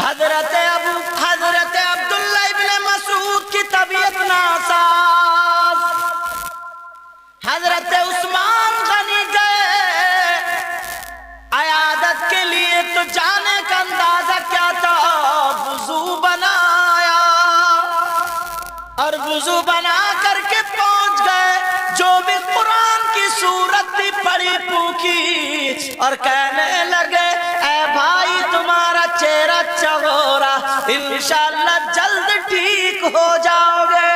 हजरत अब्दुल्लाह इब्ने मसूद की तबीयत नासाज। हजरत उस्मान गनी गए अयादत के लिए, तो जाने का अंदाजा क्या था, वुजू बनाया और वुजू बना करके पहुंच गए। जो भी कुरान की सूरत थी पढ़ी फूकी और कहने लगे, ऐ भाई तुम्हारा चेहरा चौरा, इंशाअल्लाह जल्द ठीक हो जाओगे।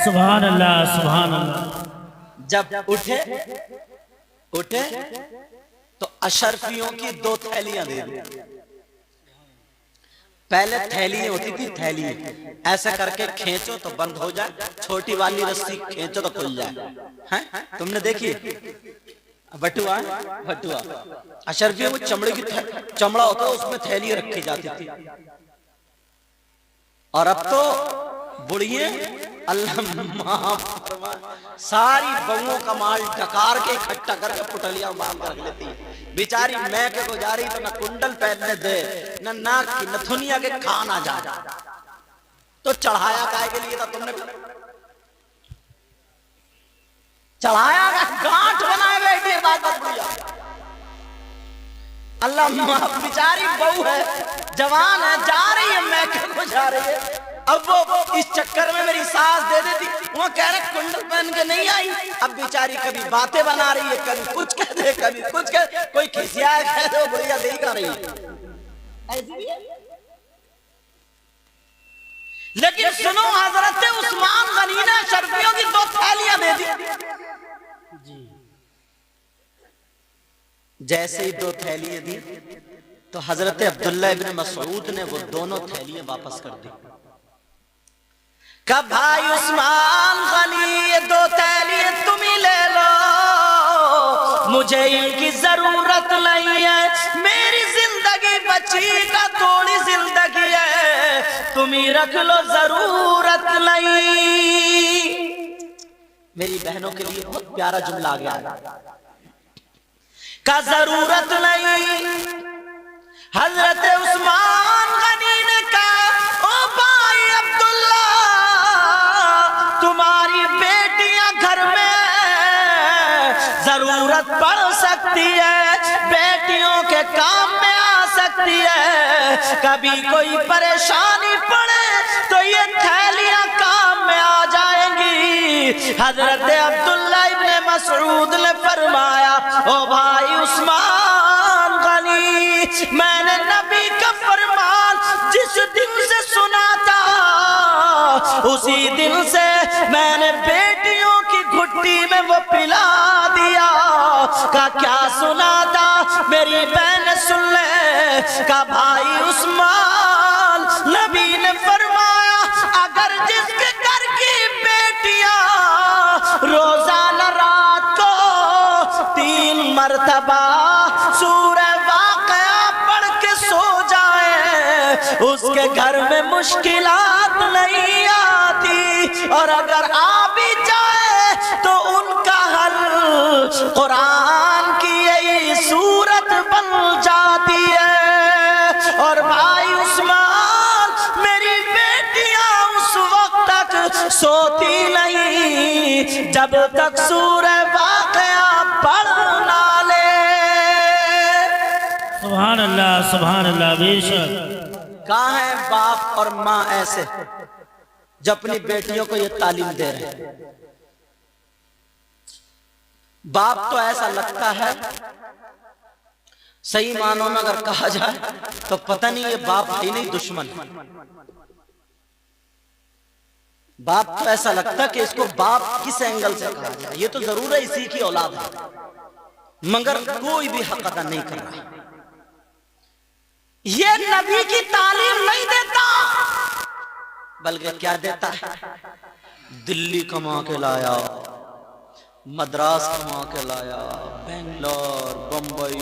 सुभान अल्लाह सुभान अल्लाह। जब उठे तो अशरफियों की 2 थैलियां दे दी। पहले थैली होती थी, थैली ऐसा करके खींचो तो बंद हो जाए, छोटी वाली रस्सी खींचो तो खुल जाए। हैं तुमने देखी बटुआ? बटुआ अशरफियों में चमड़े की चमड़ा होता है, उसमें थैली रखी जाती थी। और अब तो बुढ़िए अल्लाह माफ फरमाए, सारी बहुओं का माल डकार के इकट्ठा करके पुटलियां बांध कर लेती है। बेचारी मैके को जा रही तो ना कुंडल पहनने दे, ना नाक की नथुनिया के खाना जा। तो चढ़ाया काय के लिए था तुमने? चढ़ाया गांठ बनाए बैठे बात बुढ़िया। अल्लाह माफ, बेचारी बहू है, जवान है, जा रही है मैके को जा रही है। अब वो इस चक्कर में मेरी सास दे देती, वो कह रहे कुंडल पहन के नहीं आई। अब बेचारी कभी बातें बना रही है, कभी कुछ कह दे, कभी कुछ कह, कोई खिसिया कह दे, बुढ़िया दे कर रही है। लेकिन सुनो, हजरत उस्मान गनी ने शर्फियों की 2 थैलियां दे दी। जैसे ही 2 थैलियां दी तो हजरत अब्दुल्लाह इब्ने मसूद ने वो दोनों थैलियां वापस कर दी। कब भाई उस्मान गनी, ये 2 थैलियां तुम ही ले लो, मुझे इनकी जरूरत नहीं है। मेरी जिंदगी बची का थोड़ी जिंदगी है, तुम ही रख लो, जरूरत नहीं। मेरी बहनों के लिए बहुत प्यारा जुमला आ गया का जरूरत नहीं। हजरत उस्मान गनी ने कहा, ओ भाई अब्दुल्ला, तुम्हारी बेटियां घर में जरूरत पड़ सकती है, बेटियों के काम में आ सकती है। कभी कोई परेशानी पड़े तो ये थैलियां काम में आ जाएंगी। हजरत अब्दुल्ला इब्ने मसूद ने फरमाया, ओ भाई उस्मान गनी, मैंने नबी का फरमान जिस दिन से सुना था, उसी दिन से मैंने बेटियों की घुट्टी में वो पिला दिया। का क्या सुना था मेरी बहन सुन ले, का भाई उस्मान, नबी ने फरमाया, अगर जिसके घर की बेटियां रोजाना रात को 3 मरतबा सूरह वाक़या पढ़ के सो जाए, उसके घर में मुश्किलात नहीं आती, और अगर आ भी जाए तो उनका हल कुरान की यही सूरत बन जाती है। और भाई उस्मान, मेरी बेटियां उस वक्त तक सोती नहीं जब तक सूरह वाक़या पढ़ ना ले। सुभान अल्लाह सुभान अल्लाह। बेशक कहाँ है बाप और माँ ऐसे जो अपनी बेटियों को ये तालीम दे रहे हैं? बाप तो ऐसा लगता है, सही मानों में अगर कहा जाए तो पता नहीं ये बाप ही नहीं दुश्मन। बाप तो ऐसा लगता है कि इसको बाप किस एंगल से कहा जाए, ये तो जरूर है इसी की औलाद है, मगर कोई भी हक अदा नहीं कर रहा। ये नबी की तालीम नहीं देता, बल्कि क्या देता है? दिल्ली कमा के लाया, मद्रास कमा के लाया, बेंगलोर, बंबई,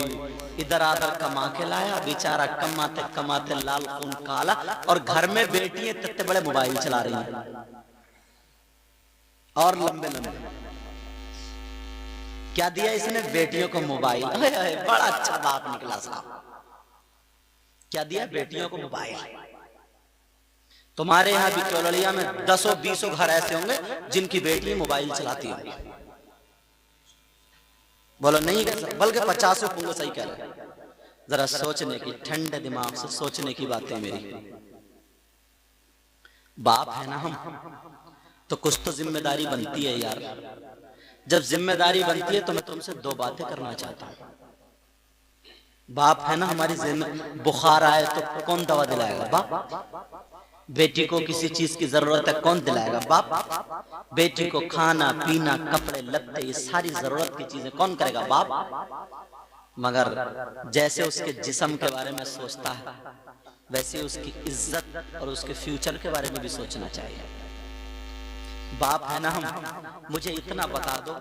इधर आधर कमा के लाया। बेचारा कमाते कमाते लाल खून काला, और घर में बेटियां तत्ते बड़े मोबाइल चला रही हैं और लंबे लंबे। क्या दिया इसने? बेटियों को मोबाइल। बड़ा अच्छा बाप निकला साहब। क्या दिया? बेटियों को मोबाइल। तुम्हारे यहां भी केवड़िया में 10-20 घर ऐसे होंगे जिनकी बेटी मोबाइल चलाती होंगी। बोलो नहीं, बल्कि 50 होंगे। सही कह रहे हैं। जरा सोचने की, ठंडे दिमाग से सोचने की बातें मेरी। बाप है ना हम, तो कुछ तो जिम्मेदारी बनती है यार। जब जिम्मेदारी बनती है तो मैं तुमसे 2 बातें करना चाहता हूं। बाप है ना हमारी जिम्मेदारी। बुखार आए तो कौन दवा दिलाएगा? बाप। बेटी को किसी चीज की जरूरत है, कौन दिलाएगा? बाप। बेटी को खाना पीना कपड़े लत्ते ये सारी जरूरत की चीजें कौन करेगा? बाप। मगर जैसे उसके जिस्म के बारे में सोचता है, वैसे उसकी इज्जत और उसके फ्यूचर के बारे में भी सोचना चाहिए। बाप है ना हम। मुझे इतना बता दो,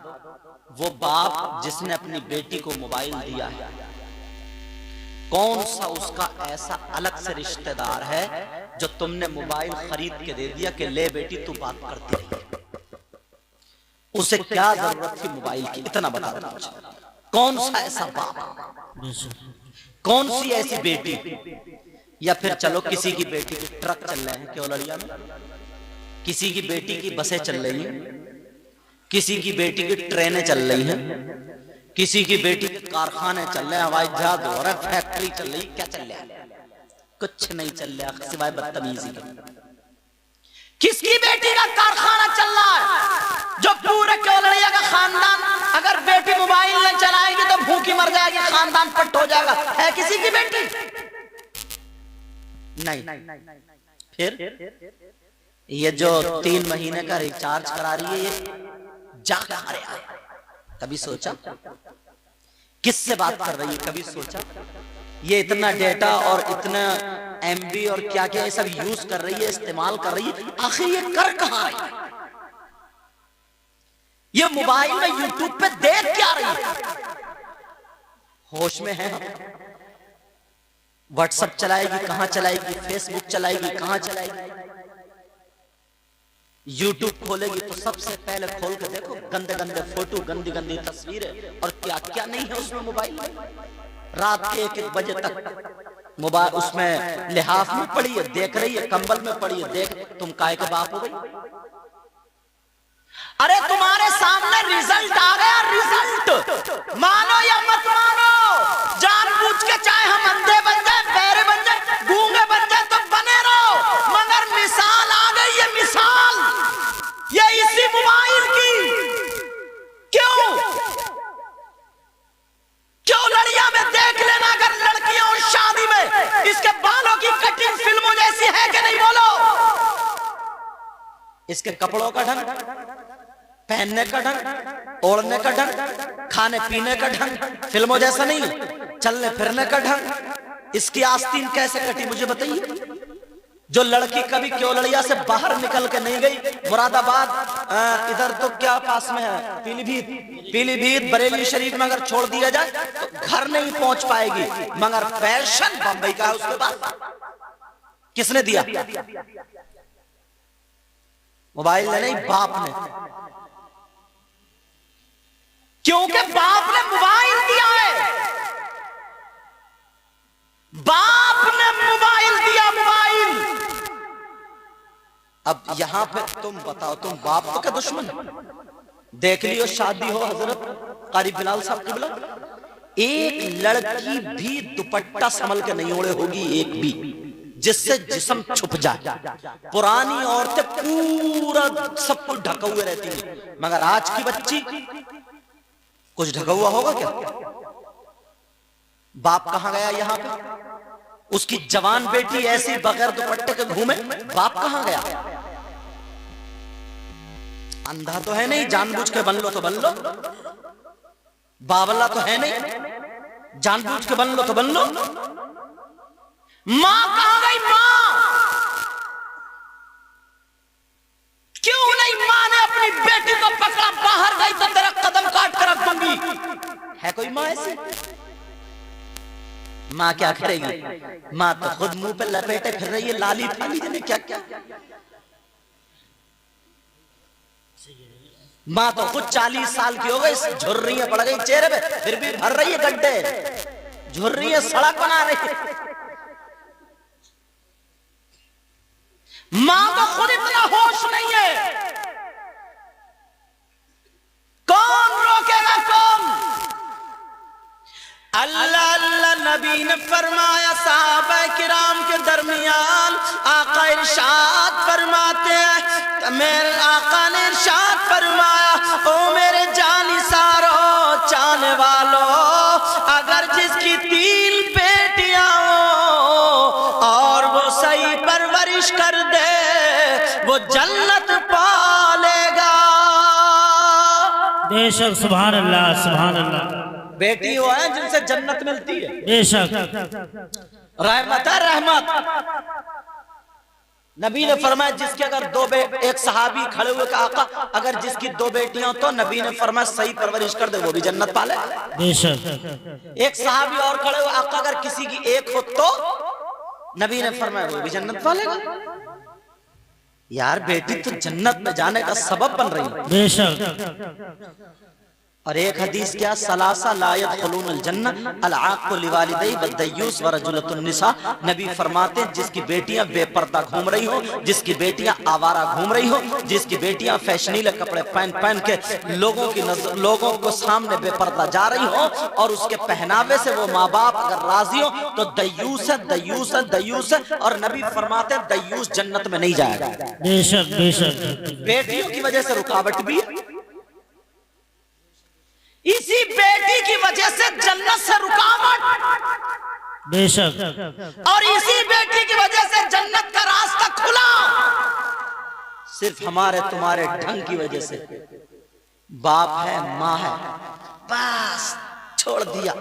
वो बाप जिसने अपनी बेटी को मोबाइल दिया है, कौन सा उसका ऐसा अलग से रिश्तेदार है जो तुमने मोबाइल खरीद के दे दिया कि ले बेटी तू बात करती रही? उसे क्या जरूरत थी मोबाइल की? इतना बता दो मुझे। कौन सा ऐसा बाप, कौन सी ऐसी बेटी? या फिर चलो किसी की बेटी के ट्रक चल रहे हैं केवड़िया में, किसी की बेटी की बसें चल रही हैं, किसी की बेटी की ट्रेनें चल रही हैं, किसी की बेटी के कारखाने चल रहे हैं, हवाई जहाज हो रहा है, फैक्ट्री चल रही। क्या चल रहा है? कुछ नहीं चल रहा सिवाय बदतमीजी के। किसकी बेटी का कारखाना चल रहा है जो पूरे केवड़िया का खानदान, अगर बेटी मोबाइल नहीं चलाएगी तो भूखी मर जाएगी, खानदान पट हो जाएगा? है किसी की बेटी? नहीं। फिर ये जो 3 महीने का रिचार्ज करा रही है, ये जा कहां रहा है? कभी सोचा? किससे बात कर रही है? कभी सोचा? ये इतना डेटा और इतना एमबी और क्या क्या ये सब यूज कर रही है, इस्तेमाल कर रही है, आखिर ये कर कहां रही है? ये मोबाइल में यूट्यूब पे देख क्या रही है? होश में है? व्हाट्सएप चलाएगी, कहां चलाएगी? फेसबुक चलाएगी, कहां चलाएगी? यूट्यूब खोलेगी तो सबसे पहले खोल के देखो गंदे गंदे फोटो, गंदी गंदी तस्वीरें और क्या क्या नहीं है उसमें मोबाइल में। रात के 1-1 बजे तक मोबाइल उसमें लिहाफ में पड़ी है, देख रही है, कंबल में पड़ी है, देख। तुम काहे के बाप हो गई? अरे तुम्हारे सामने रिजल्ट आ गया, रिजल्ट मानो या मत मानो, जानबूझ के चाहे हम अंधे बन जाए, बहरे बन जाए, गूंगे बन जाए तो बने रहो, मगर मिसाल आ गई है, मिसाल ये इसी मोबाइल की। क्यों लड़िया में देख लेना, अगर लड़कियां और शादी में इसके बालों की कटिंग फिल्मों जैसी है कि नहीं? बोलो। इसके कपड़ों का ढंग, पहनने का ढंग, ओढ़ने का ढंग, खाने पीने का ढंग फिल्मों जैसा नहीं, चलने फिरने का ढंग। इसकी आस्तीन कैसे कटी मुझे बताइए? जो लड़की कभी केवड़िया से बाहर निकल के नहीं गई, मुरादाबाद इधर तो क्या पास में है, पीलीभीत बरेली शरीफ में अगर छोड़ दिया जाए तो घर नहीं पहुंच पाएगी, मगर फैशन बंबई का है उसके बाद। किसने दिया? मोबाइल ने नहीं, बाप ने। क्योंकि बाप ने मोबाइल दिया है, बाप ने मोबाइल दिया, मोबाइल। अब यहां पे तुम बताओ, तुम बाप तो क्या दुश्मन? देख लियो, शादी हो हजरत कारी बिलाल साहब किबला, एक लड़की भी दुपट्टा संभल के नहीं ओढ़े होगी, एक भी, जिससे जिस्म छुप जाए। पुरानी औरतें पूरा सब कुछ ढका हुए रहती हैं, मगर आज की बच्ची कुछ ढका हुआ होगा क्या? बाप कहां गया यहां पे? उसकी जवान बेटी ऐसी बगैर दुपट्टे के घूमे, बाप कहां गया? अंधा तो है नहीं, जानबूझ के बन लो तो बन लो। बावला तो है नहीं, जानबूझ के बन लो तो बन लो। मां कहां गई? मां क्यों नहीं? मां ने अपनी बेटी को पकड़ा, बाहर गई तो तेरा कदम काट कर रख दूंगी। है कोई मां ऐसी? मां क्या करेगी? मां तो खुद मुंह पे लपेटे फिर रही है, लाली फाली जाने क्या क्या। मां तो खुद 40 साल की हो गई, झुर्रियां पड़ गई चेहरे पे, फिर भी भर रही है गड्ढे, झुर्रियां सड़क बना रही है। मां को खुद इतना होश नहीं है, कौन रोकेगा कौन? अल्लाह अल्लाह नबी ने फरमाया, साहबा किराम के दरमियान आका इरशाद फरमाते हैं, मेरे आका ने इरशाद फरमाया, ओ मेरे जानिसारो चाहने वालों, अगर जिसकी 3 बेटियां हो और वो सही परवरिश कर दे, वो जन्नत पालेगा। बेशक, सुभान अल्लाह, सुभान अल्लाह। बेटी वो है जिनसे जन्नत मिलती है। बेशक, रहमत है, रहमत। नबी ने फरमाया जिसके अगर एक सहाबी खड़े हुए का आका, अगर जिसकी 2 बेटियां तो नबी ने फरमाया सही परवरिश कर दे, वो भी जन्नत पाले। बेशक। एक सहाबी और खड़े हुए, आका अगर किसी की 1 हो तो नबी ने फरमाया वो भी जन्नत पालेगा। यार बेटी तो जन्नत में जाने का सबब बन रही है। बेशक। और एक हदीस क्या, सलासा ला यदखुलूनल जन्नह अल-आक़्क़ु लिवालिदैहि वद्दय्यूस व रजुलतुन निसा। नबी फरमाते हैं जिसकी बेटियां बेपर्दा घूम रही हो, जिसकी बेटियां आवारा घूम रही हो, जिसकी बेटियां फैशनीले कपड़े पहन के लोगों को सामने बेपर्दा जा रही हो और उसके पहनावे से वो माँ बाप अगर राजी हो तो दय्यूस है, दय्यूस है, दय्यूस है। और नबी फरमाते हैं दय्यूस जन्नत में नहीं जाएगा। बेशक, बेशक। बेटियों की वजह से रुकावट भी है, इसी बेटी की वजह से जन्नत से रुकावट। बेशक। और इसी बेटी की वजह से जन्नत का रास्ता खुला। सिर्फ हमारे तुम्हारे ढंग की वजह से, बाप है, माँ है, बस छोड़ दिया,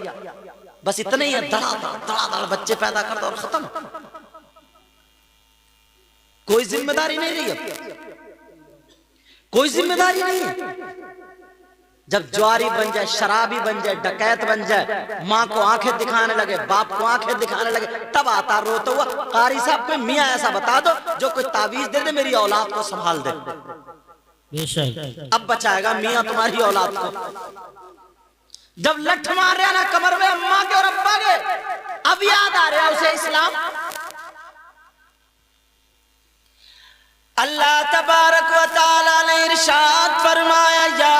बस इतने ही है, धड़ाधड़ बच्चे पैदा कर दो और खत्म। कोई जिम्मेदारी नहीं रही अब, कोई जिम्मेदारी नहीं है। जब ज्वारी बन जाए, शराबी बन जाए, डकैत बन जाए, माँ को आंखें दिखाने लगे, बाप को आंखें दिखाने लगे, तब आता रोता हुआ, कारी साहब कोई मियाँ ऐसा बता दो जो कोई तावीज दे दे मेरी औलाद को संभाल दे। बेशक। अब बचाएगा मियाँ तुम्हारी औलाद को। जब लठ मार रहे ना कमर में अम्मा के और अब्बा के, अब याद आ रहा उसे इस्लाम। अल्लाह तबारक व तआला ने इरशाद फरमाया, या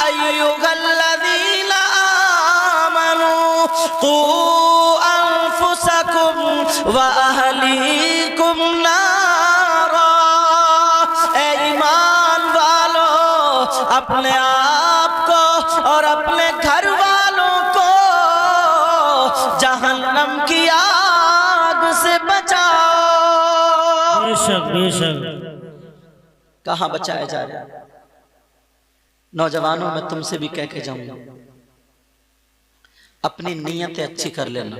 अय्युहल्लज़ीना आमनू क़ू अनफुसकुम व अहलीकुम नारा। ए ईमान वालों, अपने आप को और अपने घर वालों को जहन्नम की आग से बचाओ। बेशक, बेशक। कहां बचाया जा रहा है? नौजवानों, मैं तुमसे भी कह के जाऊंगा, अपनी नीयतें अच्छी कर लेना,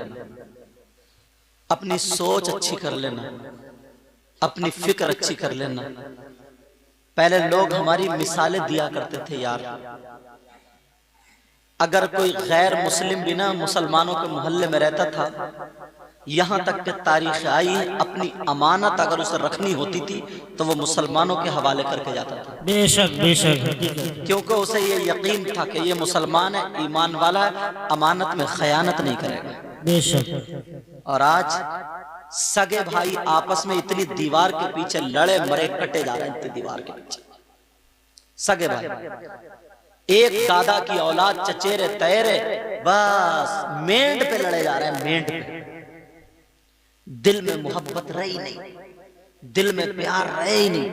अपनी सोच अच्छी कर लेना, अपनी फिक्र अच्छी कर लेना। पहले लोग हमारी मिसालें दिया करते थे यार, अगर कोई गैर मुस्लिम भी ना मुसलमानों के मोहल्ले में रहता था, यहां तक कि तारीख आई, अपनी अमानत अगर उसे रखनी होती थी तो वो मुसलमानों के हवाले करके जाता था। बेशक, बेशक। क्योंकि उसे ये यकीन था कि ये मुसलमान है, ईमान वाला है, अमानत में खयानत नहीं करेगा। बेशक। और आज सगे भाई आपस में इतनी दीवार के पीछे लड़े मरे कटे जा रहे हैं, इतनी दीवार के पीछे सगे भाई, एक दादा की औलाद चचेरे तैरे, बस मेंढ पे लड़े जा रहे हैं, मेंढ पे। दिल में मोहब्बत रही नहीं, दिल में प्यार रहे ही नहीं,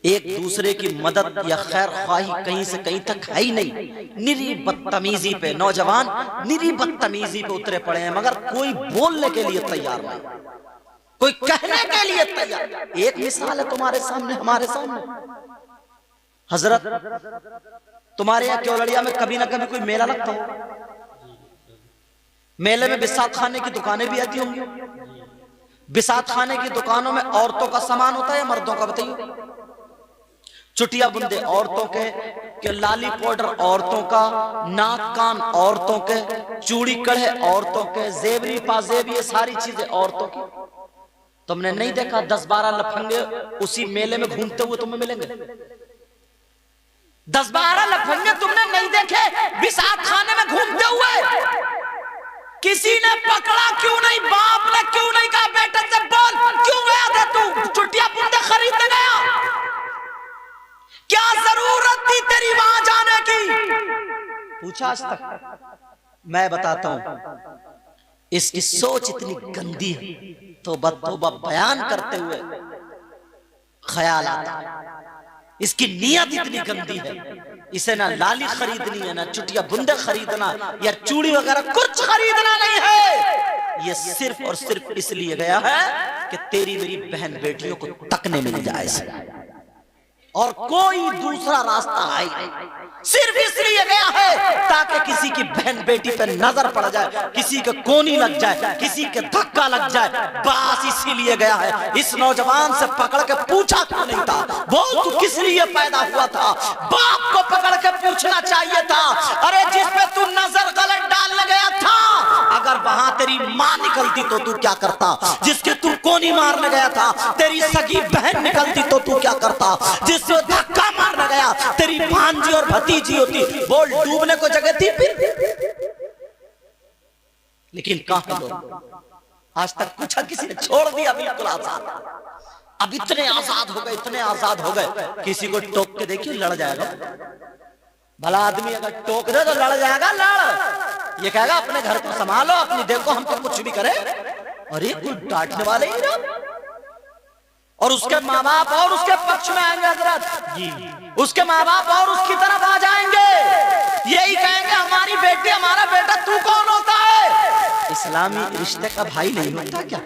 एक दूसरे की मदद या खैर ख्वाही कहीं से कहीं तक है ही नहीं। निरी बदतमीजी पे नौजवान, निरी बदतमीजी पे उतरे पड़े हैं, मगर कोई बोलने के लिए तैयार नहीं, कोई कहने के लिए तैयार। एक मिसाल है तुम्हारे सामने, हमारे सामने। हजरत तुम्हारे यहाँ केवड़िया में कभी ना कभी कोई मेला लगता हो, मेले में बिसात खाने की दुकानें भी आती होंगी। बिसात खाने की दुकानों में औरतों का सामान होता है या मर्दों का, बताइए? चुटिया बुंदे औरतों के लाली पाउडर औरतों का, नाक कान औरतों के, चूड़ी कड़े औरतों के, जेवरी पाजेब, ये सारी चीजें औरतों की। तुमने नहीं देखा 10-12 लफंगे उसी मेले में घूमते हुए तुम्हें मिलेंगे? 10-12 लफंगे तुमने नहीं देखे बिसात खाने में घूमते हुए? किसी ने पकड़ा क्यों नहीं? बाप ने क्यों नहीं कहा बेटा से बोल, क्यों गया पूछा आज तक? मैं बताता हूं, इसकी सोच इतनी गंदी है, तौबा बयान करते हुए ख्याल आता है। इसकी नीयत इतनी गंदी है, इसे ना लाली खरीदनी है, ना चुटिया बुंदे खरीदना या चूड़ी वगैरह कुछ खरीदना नहीं है। ये सिर्फ और सिर्फ इसलिए गया है कि तेरी मेरी बहन बेटियों को तकने मिल जाए, और कोई दूसरा रास्ता है नहीं। सिर्फ इसलिए गया है ताकि किसी की बहन बेटी पे नजर पड़ जाए, किसी के कोनी लग जाए, किसी के धक्का लग जाए, बस इसीलिए गया है। इस नौजवान से पकड़ के पूछा क्यों नहीं था, बोल तू किस लिए पैदा हुआ था? बाप को पकड़ के पूछना चाहिए था। अरे जिस पे तू नजर गलत डालने गया था, अगर वहां तेरी माँ निकलती तो तू क्या करता? जिसके तू कोनी मारने गया था, तेरी सगी बहन निकलती तो तू क्या करता? जिससे धक्का मारने गया, तेरी भांजी और भतीजी होती, बोल डूबने को जगह थी फिर? लेकिन कहां लोग आज तक पूछा किसी ने? छोड़ दिया बिल्कुल आजाद। अब इतने आजाद हो गए, इतने आजाद हो गए, किसी को टोक के देखिए लड़ जाएगा। भला आदमी अगर टोक दे तो लड़ जाएगा, लड़। ये कहेगा अपने घर को संभालो, अपनी देखो, हम तो कुछ भी करे। अरे कोई डांटने वाले ही ना। और उसके माँ बाप और उसके पक्ष में आएंगे हजरत जी, उसके माँ बाप और उसकी तरफ आ जाएंगे, यही कहेंगे हमारी बेटी हमारा बेटा, तू कौन होता है? इस्लामी रिश्ते का भाई नहीं होता क्या?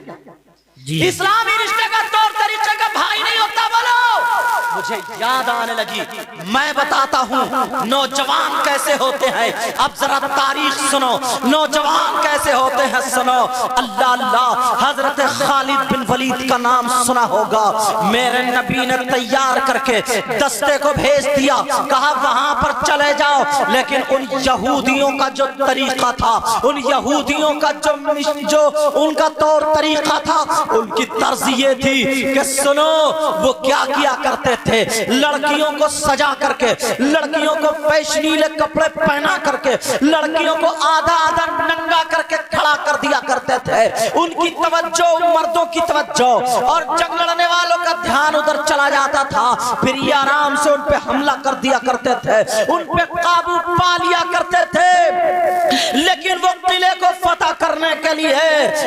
जी, इस्लामी रिश्ते का तौर तरीके का भाई नहीं होता। बोलो। मुझे याद आने लगी, मैं बताता हूँ नौजवान कैसे होते हैं। अब जरा तारीख सुनो, नौजवान कैसे होते हैं सुनो। अल्लाह अल्लाह, हजरत खालिद बिन वलीद का नाम सुना होगा। मेरे नबी ने तैयार करके दस्ते को भेज दिया, कहा वहां पर चले जाओ। लेकिन उन यहूदियों का जो तरीका था, उन यहूदियों का जो उनका तौर तरीका था, उनकी तर्ज ये थी कि सुनो, वो क्या किया करते थे, लड़कियों को सजा करके, लड़कियों को पैशनीले कपड़े पहना करके, लड़कियों को आधा आधा नंगा करके खड़ा कर दिया करते थे। उनकी तवज्जो मर्दों की तवज्जो और जंग लड़ने वालों का ध्यान उधर चला जाता था। फिर ये आराम से उन पे हमला कर दिया करते थे, उन पे काबू पा लिया करते थे। लेकिन वो किले को फतह करने के लिए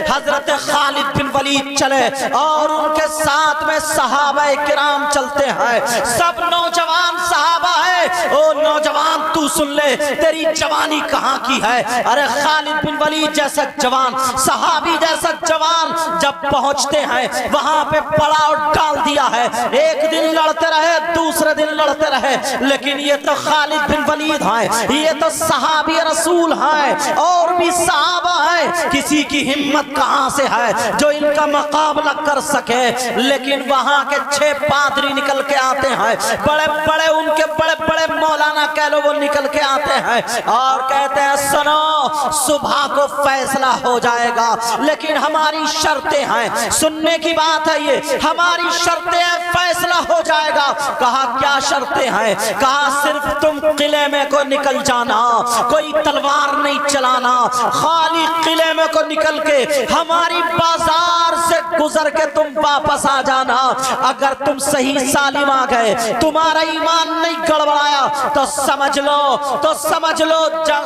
हजरत खालिद बिन वलीद चले और उनके साथ में सहाबाए किराम चलते हैं। सब नौजवान सहाबा है। ओ नौजवान तू सुन ले, तेरी जवानी कहाँ की है? अरे खालिद बिन वलीद जैसा जवान, सहाबी जैसा जवान जब पहुंचते हैं वहां पे पड़ाव डाल दिया है। एक दिन लड़ते रहे, दूसरे दिन लड़ते रहे, लेकिन ये तो खालिद बिन वलीद हैं, ये तो सहाबी रसूल हैं और भी सहाबा है। किसी की हिम्मत कहां से है जो इनका मुकाबला कर सके? लेकिन वहां के 6 पादरी निकल के आते हैं, बड़े बड़े उनके बड़े बड़े मौलाना कह लो, वो निकल के आते हैं और कहते हैं सुनो, सुबह को फैसला हो जाएगा, लेकिन हमारी शर्तें हैं। सुनने की बात है ये, हमारी शर्तें हैं, फैसला हो जाएगा। कहा क्या शर्तें हैं? कहा सिर्फ तुम किले में को निकल जाना, कोई तलवार नहीं चलाना, खाली किले में को निकल के हमारी बाजार से गुजर के तुम वापस आ जाना। अगर तुम सही सालिम आ गए, तुम्हारा ईमान नहीं गड़बड़ाया तो समझ लो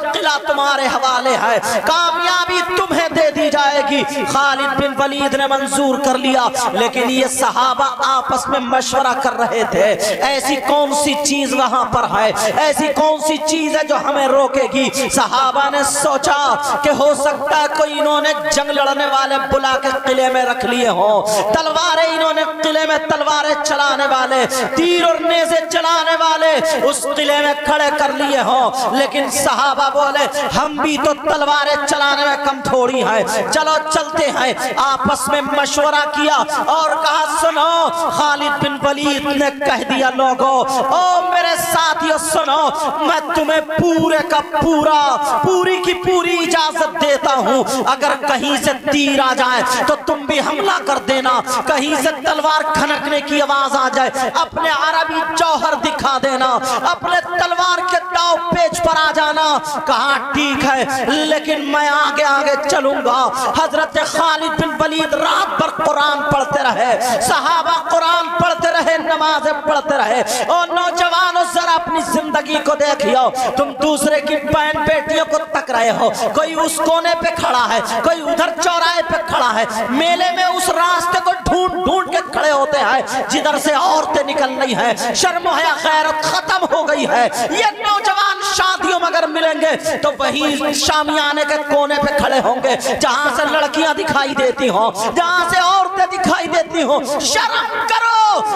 किला तुम्हारे हवाले है, कामयाबी तुम्हें दे दी जाएगी। खालिद बिन वलीद ने मंजूर कर लिया, लेकिन ये सहाबा आपस में मशवरा कर रहे थे, ऐसी कौन सी चीज वहां पर है, ऐसी कौन सी चीज है जो हमें रोकेगी? सहाबा ने सोचा कि हो सकता है कोई इन्होंने जंग लड़ने वाले बुला के किले में रख लिए हो, तलवारें इन्होंने किले में तलवारें चलाने वाले, तीर और नेज़े चलाने वाले उस किले में खड़े कर लिए हो। लेकिन सहाबा बोले हम भी तो तलवारें चलाने में कम थोड़ी है, चलो चलते हैं। आपस में मशवरा किया और कहा सुनो, खालिद बिन वलीद ने कह दिया लोगों, ओ मेरे साथियों सुनो, मैं तुम्हें पूरे का पूरी की पूरी इजाजत देता हूं। अगर कहीं से तीर आ जाए तो तुम भी हमला कर देना, कहीं से तलवार खनकने की आवाज आ जाए अपने अरबी जौहर दिखा देना, अपने तलवार के दाव पेच पर आ जाना। कहा ठीक है, लेकिन मैं आगे आगे चलूंगा। हजरत खालिद बिन वलीद रात भर कुरान पढ़ते रहे, सहाबा कुरान पढ़ते रहे, नमाजें पढ़ते रहे। और नौजवानों जरा अपनी जिंदगी को देखियो, तुम दूसरे की बहन बेटियों को तक रहे हो। कोई उस कोने पे खड़ा है, कोई उधर चौराहे पे खड़ा है, मेले में उस रास्ते को ढूंढ ढूंढ के खड़े होते हैं जिधर से औरतें निकल रही हैं। शर्म हया गैरत खत्म हो गई है। ये नौजवान शादियों में अगर मिलेंगे तो वही शामियाने के कोने पे खड़े होंगे जहां से लड़कियां दिखाई देती हो, जहां से औरतें दिखाई देती हो। शर्म करो।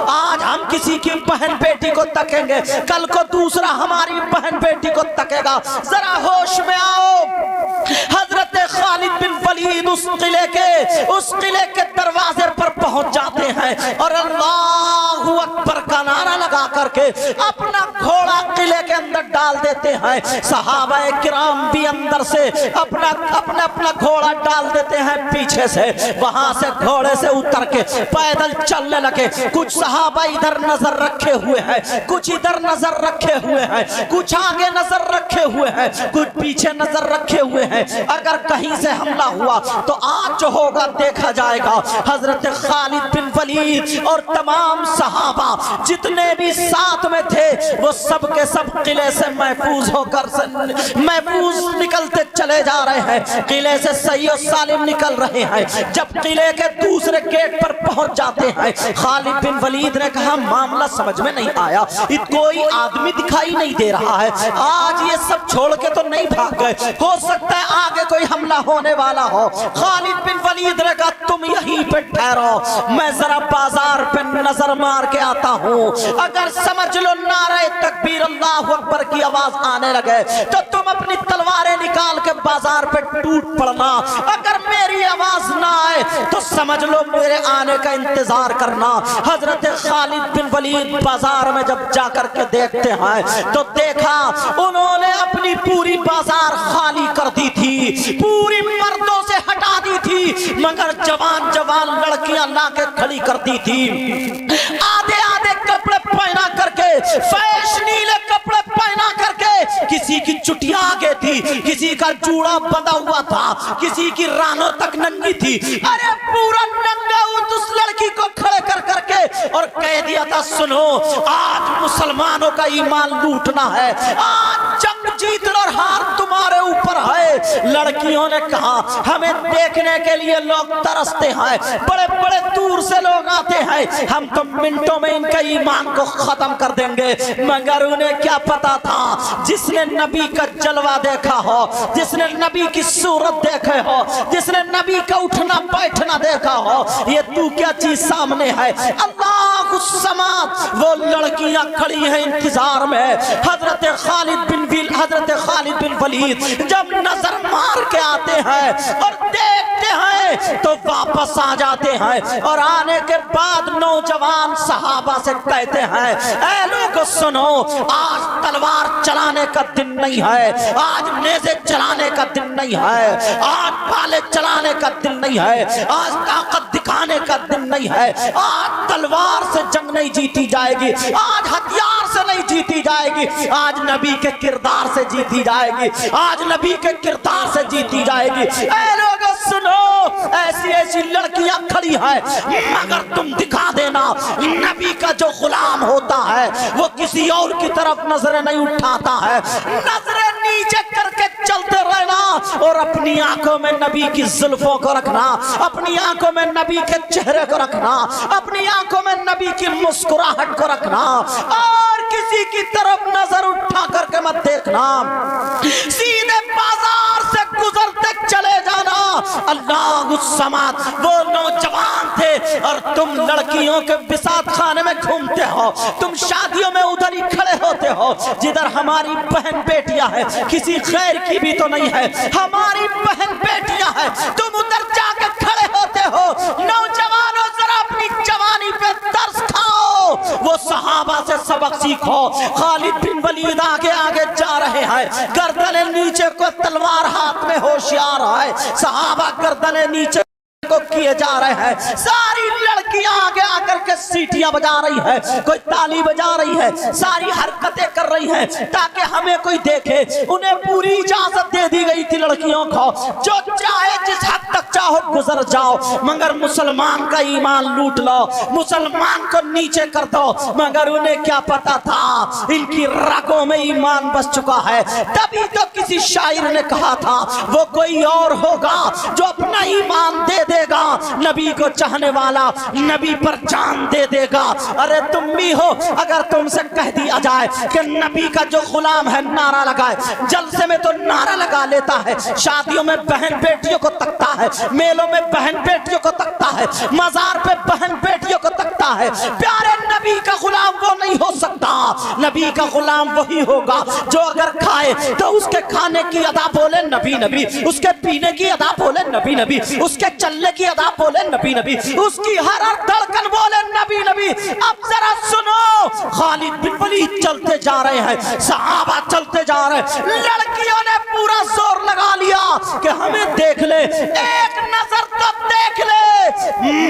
आज हम किसी की बहन बेटी को तकेंगे, कल को दूसरा हमारी बहन बेटी को तकेगा। जरा होश में आओ। हजरत खालिद बिन वलीद उस किले के दरवाजे पर पहुंच जाते हैं और अल्लाहू अकबर का नारा लगा करके अपना घोड़ा किले के अंदर डाल देते हैं। सहाबाए किराम भी अंदर से अपना घोड़ा डाल देते हैं पीछे से। वहां से घोड़े से उतर के पैदल चलने लगे। कुछ सहाबा इधर नजर रखे हुए हैं, कुछ इधर नजर रखे हुए हैं, कुछ आगे नजर रखे हुए हैं, कुछ पीछे नजर रखे हुए हैं। अगर कहीं से हमला हुआ तो आज जो होगा देखा जाएगा। हजरत खालिद बिन वलीद और तमाम सहाबा जितने भी साथ में थे वो सब के सब किले से महफूज निकलते चले जा रहे हैं। किले से सही और सालिम निकल रहे हैं। जब किले के दूसरे गेट पर पहुंच जाते हैं, खालिद बिन वलीद ने कहा मामला समझ में नहीं आया, कोई आदमी दिखाई नहीं दे रहा है। आज ये सब छोड़ के तो नहीं भाग गए, हो सकता है आगे कोई हमला होने वाला हो। खालिद बिन वलीद ने कहा तुम यहीं पे ठहरो, मैं जरा बाजार पे नजर मार के आता हूँ। अगर समझ लो नारे तकबीर अल्लाहू अकबर की आवाज आने लगे तो तुम अपनी तलवारें निकाल के बाजार पे टूट पड़ना। अगर मेरी आवाज ना आए तो समझ लो मेरे आने का इंतजार करना। हजरत खालिद बिन वलीद बाजार में जब जाकर के देखते हैं तो देखा उन्होंने अपनी पूरी बाजार खाली कर दी थी, पूरी मर्दों से हटा दी थी, मगर जवान जवान लड़कियां लाके खड़ी कर दी थी। आधे आधे कपड़े पहना करके, फैशनीले कपड़े पहना करके, किसी की चुटिया आगे थी, किसी का जूड़ा बंधा हुआ था, किसी की रानों तक नंगी थी। अरे पूरा नंगा उस लड़की को खड़े कर करके और कह दिया था सुनो आज मुसलमानों का ईमान लूटना है, आज जंग जीतना और हार तुम्हारे ऊपर है। लड़कियों ने कहा हमें देखने के लिए लोग तरसते हैं, बड़े बड़े दूर से लोग आते हैं, हम तो मिनटों में इनका ईमान को खत्म कर देंगे। मगर उन्हें क्या पता था जिसने नबी का जलवा देखा हो, जिसने नबी की सूरत देखे हो, जिसने नबी का उठना बैठना देखा हो, ये तू क्या चीज सामने है। अल्लाह समात वो लड़कियां खड़ी हैं इंतजार में। हजरत खालिद बिन वलीद जब नजर मार के आते हैं और देखते हैं तो वापस आ जाते हैं और आने के बाद नौजवान सहाबा से कहते हैं ऐ लोगों सुनो, आज तलवार चलाने का दिन नहीं है, आज नेज़े चलाने का दिन नहीं है, आज भाले चलाने का दिन नहीं है, आज ताकत दिखाने का दिन नहीं है, आज तलवार से जंग नहीं जीती जाएगी, आज हथियार से नहीं जीती जाएगी, आज नबी के किरदार से जीती जाएगी, आज नबी के किरदार से जीती जाएगी। ऐ लोगों सुनो, ऐसी ऐसी लड़कियां खड़ी हैं, मगर तुम दिखा देना नबी का जो गुलाम होता है वो किसी और की तरफ नजरें नहीं उठाता है, नजरें नीचे करके चलते रहना और अपनी आंखों में नबी की जुल्फों को रखना, अपनी आंखों में नबी के चेहरे को रखना, अपनी आंखों में नबी की मुस्कुराहट को रखना और किसी की तरफ नजर उठा करके मत देखना, सीधे बाजार से गुजरते चले जाना। अल्लाह समात वो नौजवान थे और तुम लड़कियों के बिसात खाने में घूमते हो, तुम शादियों में उधर ही खड़े होते हो जिधर हमारी बहन बेटियां हैं, किसी खैर की भी तो नहीं है, हमारी बहन बेटियां हैं, तुम उधर जाके खड़े होते हो। नौजवानों जरा अपनी जवानी पे तरस खाओ, वो सहाबा से सबक सीखो। खालिद बिन वलीद आगे आगे जा रहे हैं, गर्दने नीचे को तलवार हाथ में होशियार है, सहाबा गर्दने नीचे को किए जा रहे हैं, सारी लड़की लड़कियां आगे आकर के सीटियां बजा रही है, कोई ताली बजा रही है, सारी हरकतें कर रही है ताकि हमें कोई देखे। उन्हें पूरी इजाजत दे दी गई थी लड़कियों को, जो चाहे जिस हद तक चाहो गुजर जाओ, मगर मुसलमान का ईमान लूट लो, मुसलमान को नीचे कर दो। मगर उन्हें क्या पता था इनकी रगों में ईमान बस चुका है। तभी तो किसी शायर ने कहा था वो कोई और होगा जो अपना ईमान दे देगा, नबी को चाहने वाला नबी पर जान दे देगा। अरे तुम भी हो, अगर तुमसे कह दिया जाए कि नबी का जो गुलाम है नारा लगाए, जलसे में तो नारा लगा लेता है, शादियों में बहन बेटियों को तकता है, मेलों में बहन बेटियों को तकता है, मजार पे बहन बेटियों को तकता है, प्यारे नबी का गुलाम वो नहीं हो सकता। नबी का गुलाम वही होगा जो अगर खाए तो उसके खाने की अदा बोले नबी नबी, उसके पीने की अदा बोले नबी नबी, उसके चलने की अदा बोले नबी नबी, उसकी हर हर धड़कन बोले नबी नबी। अब जरा सुनो, खालिद बिन वलीद चलते जा रहे हैं, सहाबा चलते जा रहे हैं, लड़कियों ने पूरा जोर लगा लिया कि हमें देख ले, एक नजर तो देख ले,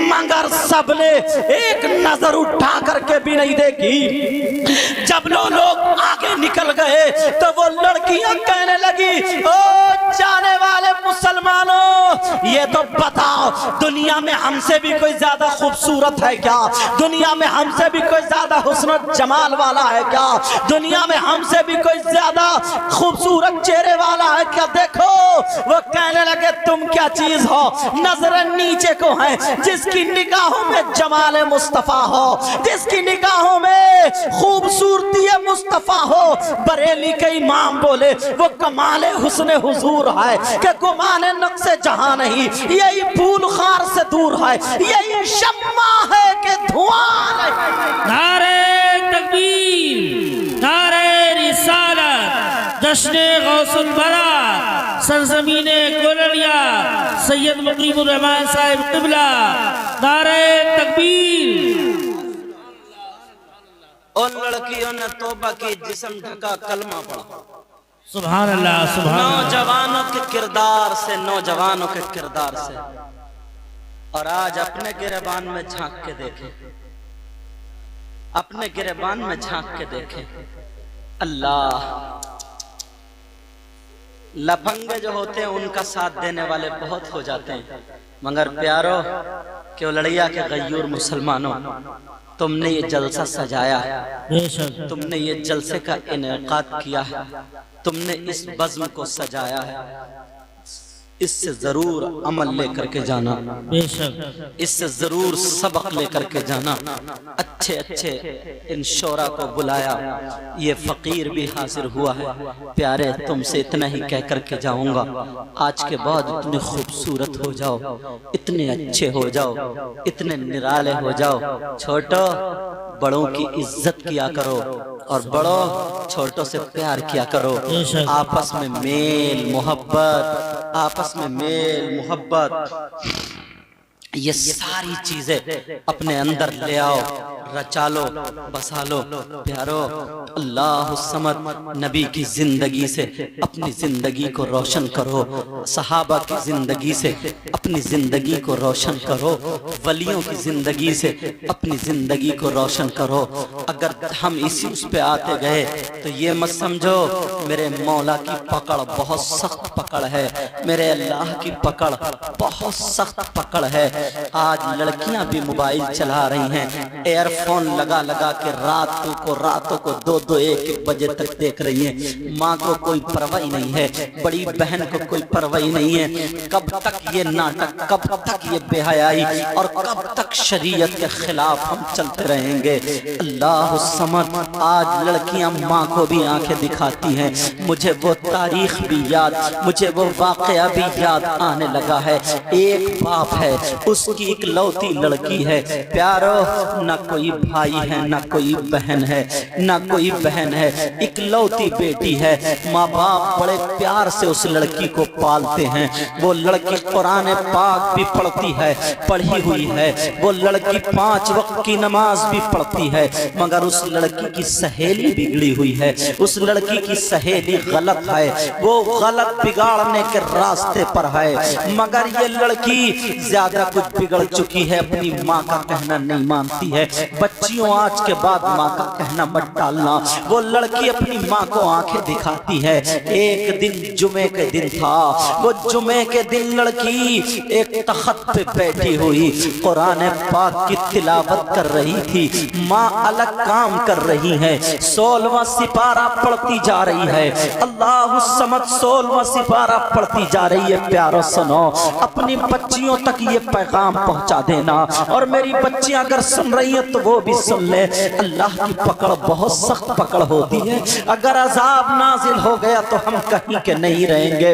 मगर सबने एक नजर उठा करके भी नहीं देखी। जब लोग आगे निकल गए तो वो लड़कियां कहने लगी, ओ जाने वाले मुसलमानों, ये तो बताओ दुनिया में हमसे भी कोई ज्यादा खूबसूरत है क्या? दुनिया में हमसे भी कोई ज्यादा हुस्न जमाल वाला है क्या? दुनिया में हमसे भी कोई ज्यादा खूबसूरत चेहरे वाला है क्या? देखो, वो कहने लगे तुम क्या चीज हो, नजर नीचे को है, जिसकी निगाहों में जमाल मुस्तफा हो, जिसकी निगाहों में खूबसूरती मुस्तफा हो। बरेली के इमाम बोले वो कमाले हुस्न हुजूर है कि गुमाने नक्शे जहां नहीं, यही फूल खार से दूर है, यही शम्मा है कि धुआं नहीं। नारे तकबीर, नारे रिसालत, जश्न गौसुल बरा, सरजमीने कोलरिया, सैयद मुकरीमुर रहमान साहिब क़िबला, नारे तकबीर। उन लड़कियों ने तौबा की, जिस्म ढका, कलमा पढ़ा। सुभान अल्लाह, सुभान अल्लाह। नौजवानों के किरदार से, नौजवानों के किरदार से। और आज अपने गिरेबान में झांक के देखें, अपने गिरेबान में झांक के देखें। अल्लाह, लफंगे जो होते हैं उनका साथ देने वाले बहुत हो जाते हैं, मगर प्यारो क्यों लड़िया के गयूर मुसलमानों, तुमने ये जलसा सजाया है, तुमने ये जलसे का इनेकाद किया है, तुमने इस बज़्म को सजाया है, इससे जरूर अमल लेकर के जाना, इससे जरूर सबक लेकर के जाना। अच्छे अच्छे इन शोरा को बुलाया, ये फकीर भी हाजिर हुआ है। प्यारे, तुमसे इतना ही कह करके जाऊंगा, आज के बाद इतने खूबसूरत हो जाओ, इतने अच्छे हो जाओ, इतने निराले हो जाओ। छोटो, बड़ों की इज्जत किया करो और बड़ों छोटों से प्यार किया करो। आपस में मेल मोहब्बत, आपस में मेल मोहब्बत, ये सारी चीजें अपने अंदर ले आओ, रचा लो, बसा लो। प्यारो, अल्लाह समद नबी की जिंदगी से अपनी जिंदगी को रोशन करो, सहाबा की जिंदगी से अपनी जिंदगी को रोशन करो, वलियों की जिंदगी से अपनी जिंदगी को रोशन करो। अगर हम इसी उस पे आते गए तो ये मत समझो मेरे मौला की पकड़ बहुत सख्त पकड़ है, मेरे अल्लाह की पकड़ बहुत सख्त पकड़ है। आज लड़कियां भी मोबाइल चला रही हैं, एयरफोन लगा लगा के रातों को 2-2 1-1 बजे तक देख रही हैं। माँ को कोई परवाह नहीं है, बड़ी बहन को कोई परवाह नहीं है। कब तक ये नाटक, कब तक ये बेहयाई और कब तक शरीयत के खिलाफ हम चलते रहेंगे? अल्लाह समद, आज लड़कियां माँ को भी आंखें दिखाती हैं। मुझे वो तारीख भी याद, मुझे वो वाकया भी याद आने लगा है। एक बाप है, उसकी एक लौती लड़की है। प्यारो, न कोई भाई है, न कोई बहन है, न कोई बहन है, इकलौती बेटी है। माँ बाप बड़े प्यार से उस लड़की को पालते हैं। वो लड़की कुरान पाक भी पढ़ती है, पढ़ी हुई है। वो लड़की 5 वक्त की नमाज भी पढ़ती है, मगर उस लड़की की सहेली बिगड़ी हुई है। उस लड़की की सहेली गलत है, वो गलत बिगाड़ने के रास्ते पर है। मगर ये लड़की ज्यादा कुछ बिगड़ चुकी है, अपनी माँ का कहना नहीं मानती है। बच्चियों आज के बाद माँ का कहना मत टालना। वो लड़की अपनी माँ को आंखें दिखाती है। एक दिन जुमे के दिन था, वो जुमे के दिन लड़की एक तख्त पे बैठी हुई कुरान पाक की तिलावत कर रही थी। माँ अलग काम कर रही है, 16वां सिपारा पढ़ती जा रही है। अल्लाह समझ 16वां सिपारा पढ़ती जा रही है। प्यारो सुनो, अपनी बच्चियों तक ये पैगाम पहुंचा देना। और मेरी बच्चियां अगर सुन रही है तो वो भी सुन ले, अल्लाह की पकड़ बहुत सख्त पकड़ होती है। अगर अजाब नाजिल हो गया तो हम कहीं के नहीं रहेंगे।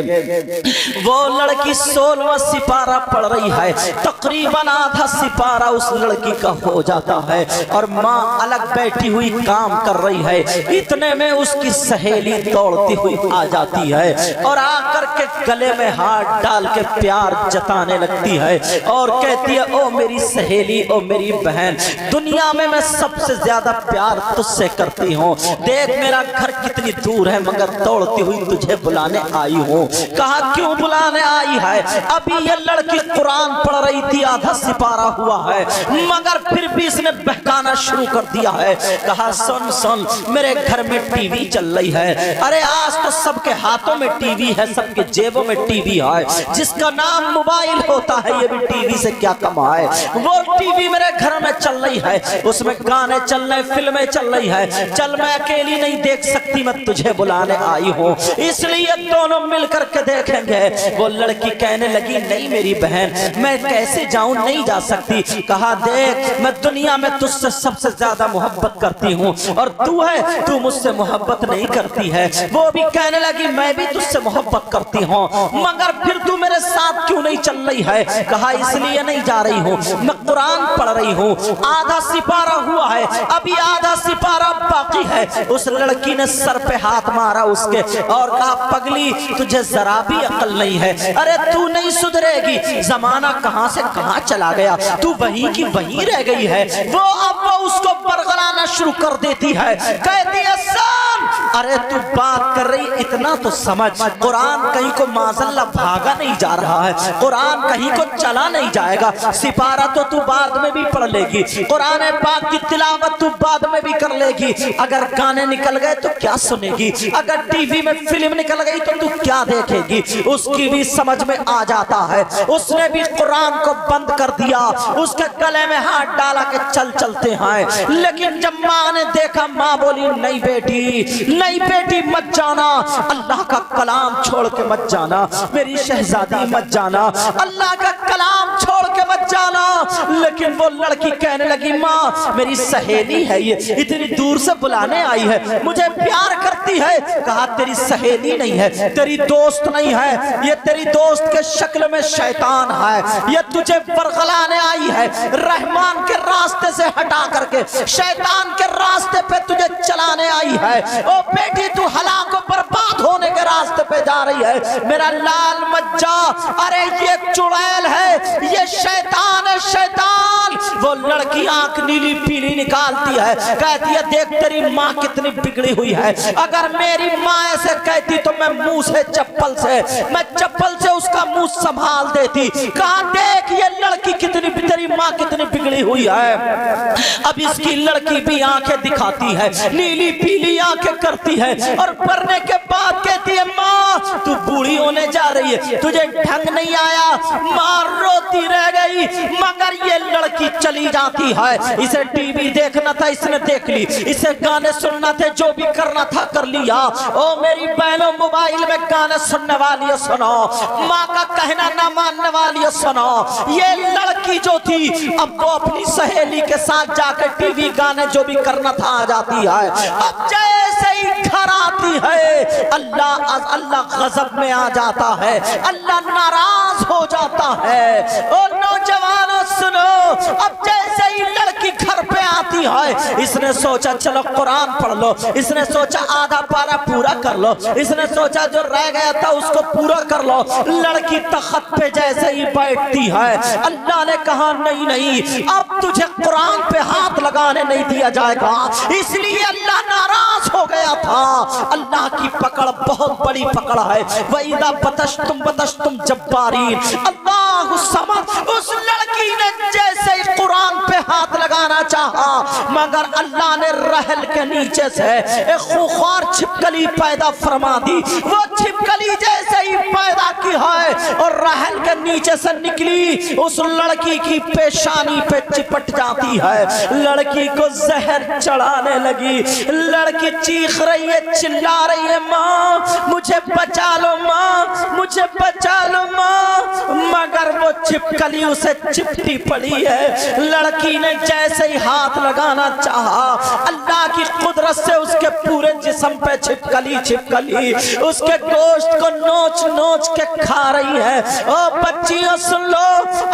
वो लड़की 16वां सिपारा पढ़ रही है, तकरीबन आधा सिपारा उस लड़की का हो जाता है और माँ अलग बैठी हुई काम कर रही है। इतने में उसकी सहेली दौड़ती हुई आ जाती है और आकर के गले में हाथ डाल के प्यार जताने लगती है और कहती है, ओ मेरी सहेली, ओ मेरी बहन, दुनिया में मैं सबसे ज्यादा प्यार तुझसे करती हूँ। देख मेरा घर कितनी दूर है, मगर दौड़ती हुई तुझे बुलाने आई हूँ। कहा क्यों बुलाने आई है? अभी ये लड़की कुरान पढ़ रही थी, आधा सिपारा हुआ है, मगर फिर भी इसने बहकाना शुरू कर दिया है। कहा सुन सुन, मेरे घर में टीवी चल रही है। अरे आज तो सबके हाथों में टीवी है, सबके जेबों में टीवी है। जिसका नाम मोबाइल होता है ये भी टीवी से क्या कम है। वो टीवी मेरे घर में चल रही है, उसमें गाने चल रहे, फिल्में चल रही है। चल मैं अकेली नहीं देख सकती, मैं तुझे बुलाने आई हूँ, इसलिए दोनों मिलकर के देखेंगे। वो लड़की कहने लगी, नहीं मेरी बहन, मैं कैसे जाऊं, नहीं जा सकती। कहा देख, मैं दुनिया में तुझसे सबसे ज्यादा मोहब्बत करती हूँ और तू है, तू मुझसे मोहब्बत नहीं करती है। वो भी कहने लगी, मैं भी तुझसे मोहब्बत करती हूँ, मगर फिर तू मेरे साथ क्यों नहीं चल रही है? कहा इसलिए नहीं जा रही हूँ, मैं कुरान पढ़ रही हूँ, आधा सिपारा हुआ है, अभी आधा सिपारा बाकी है। उस लड़की ने सर पे हाथ मारा उसके और कहा, पगली तुझे जरा भी अकल नहीं है, अरे तू नहीं सुधरेगी। जमाना कहां से कहां चला गया, तू वहीं की वहीं रह गई है। वो अब वो उसको बरगलाना शुरू कर देती है, कहती है सुन, अरे तू बात कर रही, इतना तो समझ, कुरान कहीं को माज़अल्लाह भागा नहीं जा रहा है, कुरान कहीं को चला नहीं जाएगा। सिपारा तो तू बाद में भी पढ़ लेगी, कुरान पाक की तिलावत तू बाद में भी कर लेगी। अगर गाने निकल गए तो क्या सुनेगी, अगर टीवी में फिल्म निकल गई तो तू क्या देखेगी। उसकी भी समझ में आ जाता है, उसने भी कुरान को बंद कर दिया, उसके गले में हाथ डाला के चल चलते हैं। लेकिन जब माँ ने देखा, माँ बोली, नहीं बेटी, नहीं बेटी, मत जाना, अल्लाह का कलाम छोड़ के मत जाना, मेरी शहजादी मत जाना, अल्लाह का कलाम छोड़ के मत जाना। लेकिन वो लड़की कहने लगी, माँ मेरी सहेली है, ये इतनी दूर से बुलाने आई है, मुझे प्यार करती है। कहा तेरी सहेली नहीं है, तेरी दोस्त नहीं है, ये तेरी दोस्त के शक्ल में शैतान है, ये तुझे बरगलाने आई है, रहमान के रास्ते से हटा करके शैतान के रास्ते पे तुझे चलाने आई है। ओ बेटी तू हलाक बर्बाद होने के रास्ते पे जा रही है, मेरा लाल मत जा, अरे ये चुड़ैल है, ये शैतान है, शैतान। वो लड़की आंख नीली पीली निकालती है, कहती है देख तेरी माँ कितनी बिगड़ी हुई है, अगर मेरी माँ ऐसे कहती तो मैं मुंह से चप्पल से उसका मुंह संभाल देती। कहा देख ये लड़की कितनी, तेरी माँ कितनी बिगड़ी हुई है। अब इसकी लड़की भी आंखें दिखाती है, नीली पीली आंखें करती है और पढ़ने के बाद कहती है, माँ तू बूढ़ी होने जा रही है, तुझे ढंग नहीं आया। माँ रोती रह गई, मगर ये लड़की चली जाती है। इसे टीवी देखना था, इसने देख ली, इसे गाने सुनना थे, जो भी करना था कर लिया। ओ मेरी बहनों, मोबाइल में गाने सुनने वाली है सुनो, माँ का कहना ना मानने वाली है सुनो। ये लड़की जो थी अब वो अपनी सहेली के साथ जाकर टीवी गाने जो भी करना था आ जाती है। अब जैसे ही घर आती है, अल्लाह गजब में आ जाता है, अल्लाह नाराज हो जाता है। ओ नौजवानों सुनो, अब जैसे ही लड़की घर पे आती है, इसने सोचा चलो कुरान पढ़ लो, इसने सोचा आधा पारा पूरा कर लो, इसने सोचा जो रह गया था उसको पूरा कर लो। लड़की तख्त पे जैसे ही बैठती है, अल्लाह ने कहा नहीं नहीं, अब तुझे कुरान पे हाथ लगाने नहीं दिया जाएगा। इसलिए अल्लाह नाराज हो गया था। अल्लाह की पकड़ बहुत बड़ी पकड़ है। वइदा बतशतुम जब्बारीन, अल्लाह समझ, उस लड़की चाहा, मगर अल्लाह ने रहल के नीचे से एक खूंखार छिपकली पैदा फरमा दी। वो छिपकली जैसे ही पैदा की है और रहल के नीचे से निकली, उस लड़की की पेशानी पे चिपट जाती है, लड़की को जहर चढ़ाने लगी। लड़की चीख रही है, चिल्ला रही है, माँ मुझे बचा लो, माँ मुझे बचा लो माँ, मगर वो छिपकली उसे चिपटी पड़ी है। लड़की ने जैसे ही हाथ लगाना चाहा, अल्लाह की कुदरत से उसके पूरे जिस्म पे छिपकली छिपकली उसके गोश्त को नोच नोच के खा रही है। ओ बच्चियों सुन लो,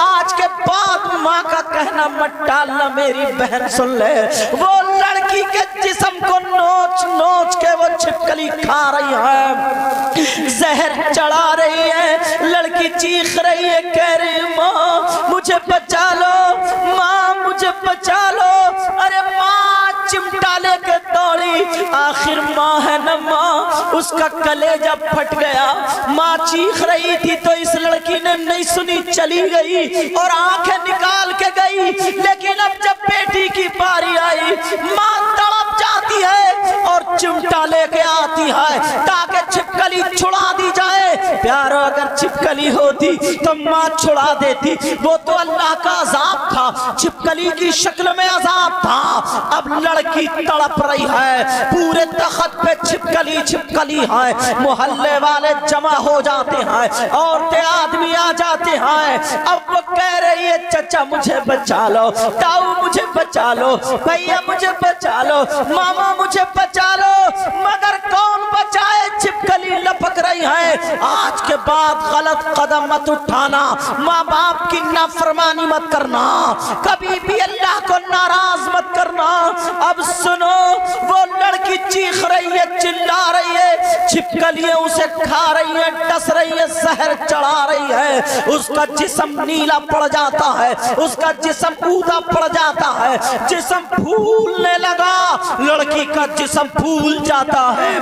आज के बाद माँ का कहना मत डालना, मेरी बहन सुन ले। वो लड़की के जिस्म को नोच नोच के वो छिपकली खा रही है, जहर चढ़ा रही है। लड़की चीख रही है, कह रही माँ मुझे बचा लो, माँ मुझे बचा लो। अरे माँ चिमटा लेके दौड़ी, आखिर माँ है न माँ, उसका कलेजा फट गया। माँ चीख रही थी तो इस लड़की ने नहीं सुनी, चली गई और आंखें निकाल के गई। लेकिन अब जब बेटी की बारी आई, माँ तड़प जाती है और चिमटा लेके आती है ताकि छिपकली छुड़ा दी जाए। प्यारो अगर छिपकली होती तो माँ छुड़ा देती, वो तो अल्लाह का अजाब था, छिपकली की शक्ल में अजाब था। अब लड़की तड़प रही है, पूरे तख्त पे छिपकली छिपकली है। मोहल्ले वाले जमा हो जाते हैं, औरतें आदमी आ जाते हैं। अब वो कह रही है, चचा मुझे बचा लो, ताऊ मुझे बचा लो, भैया मुझे बचा लो, मामा मुझे बचा लो, मगर कौन बचाए? छिपकली लपक रही है। आज के बाद गलत कदम मत उठाना, माँ बाप की नाफरमानी मत करना, कभी भी अल्लाह को नाराज मत करना। अब सुनो, वो लड़की चीख रही है, चिल्ला रही है, छिपकलियां उसे खा रही है, डस रही है, जहर चढ़ा रही है। उसका जिस्म नीला पड़ जाता है, उसका जिस्म ऊदा पड़ जाता है, जिस्म फूलने लगा, लड़की का जिस्म फूल जाता है।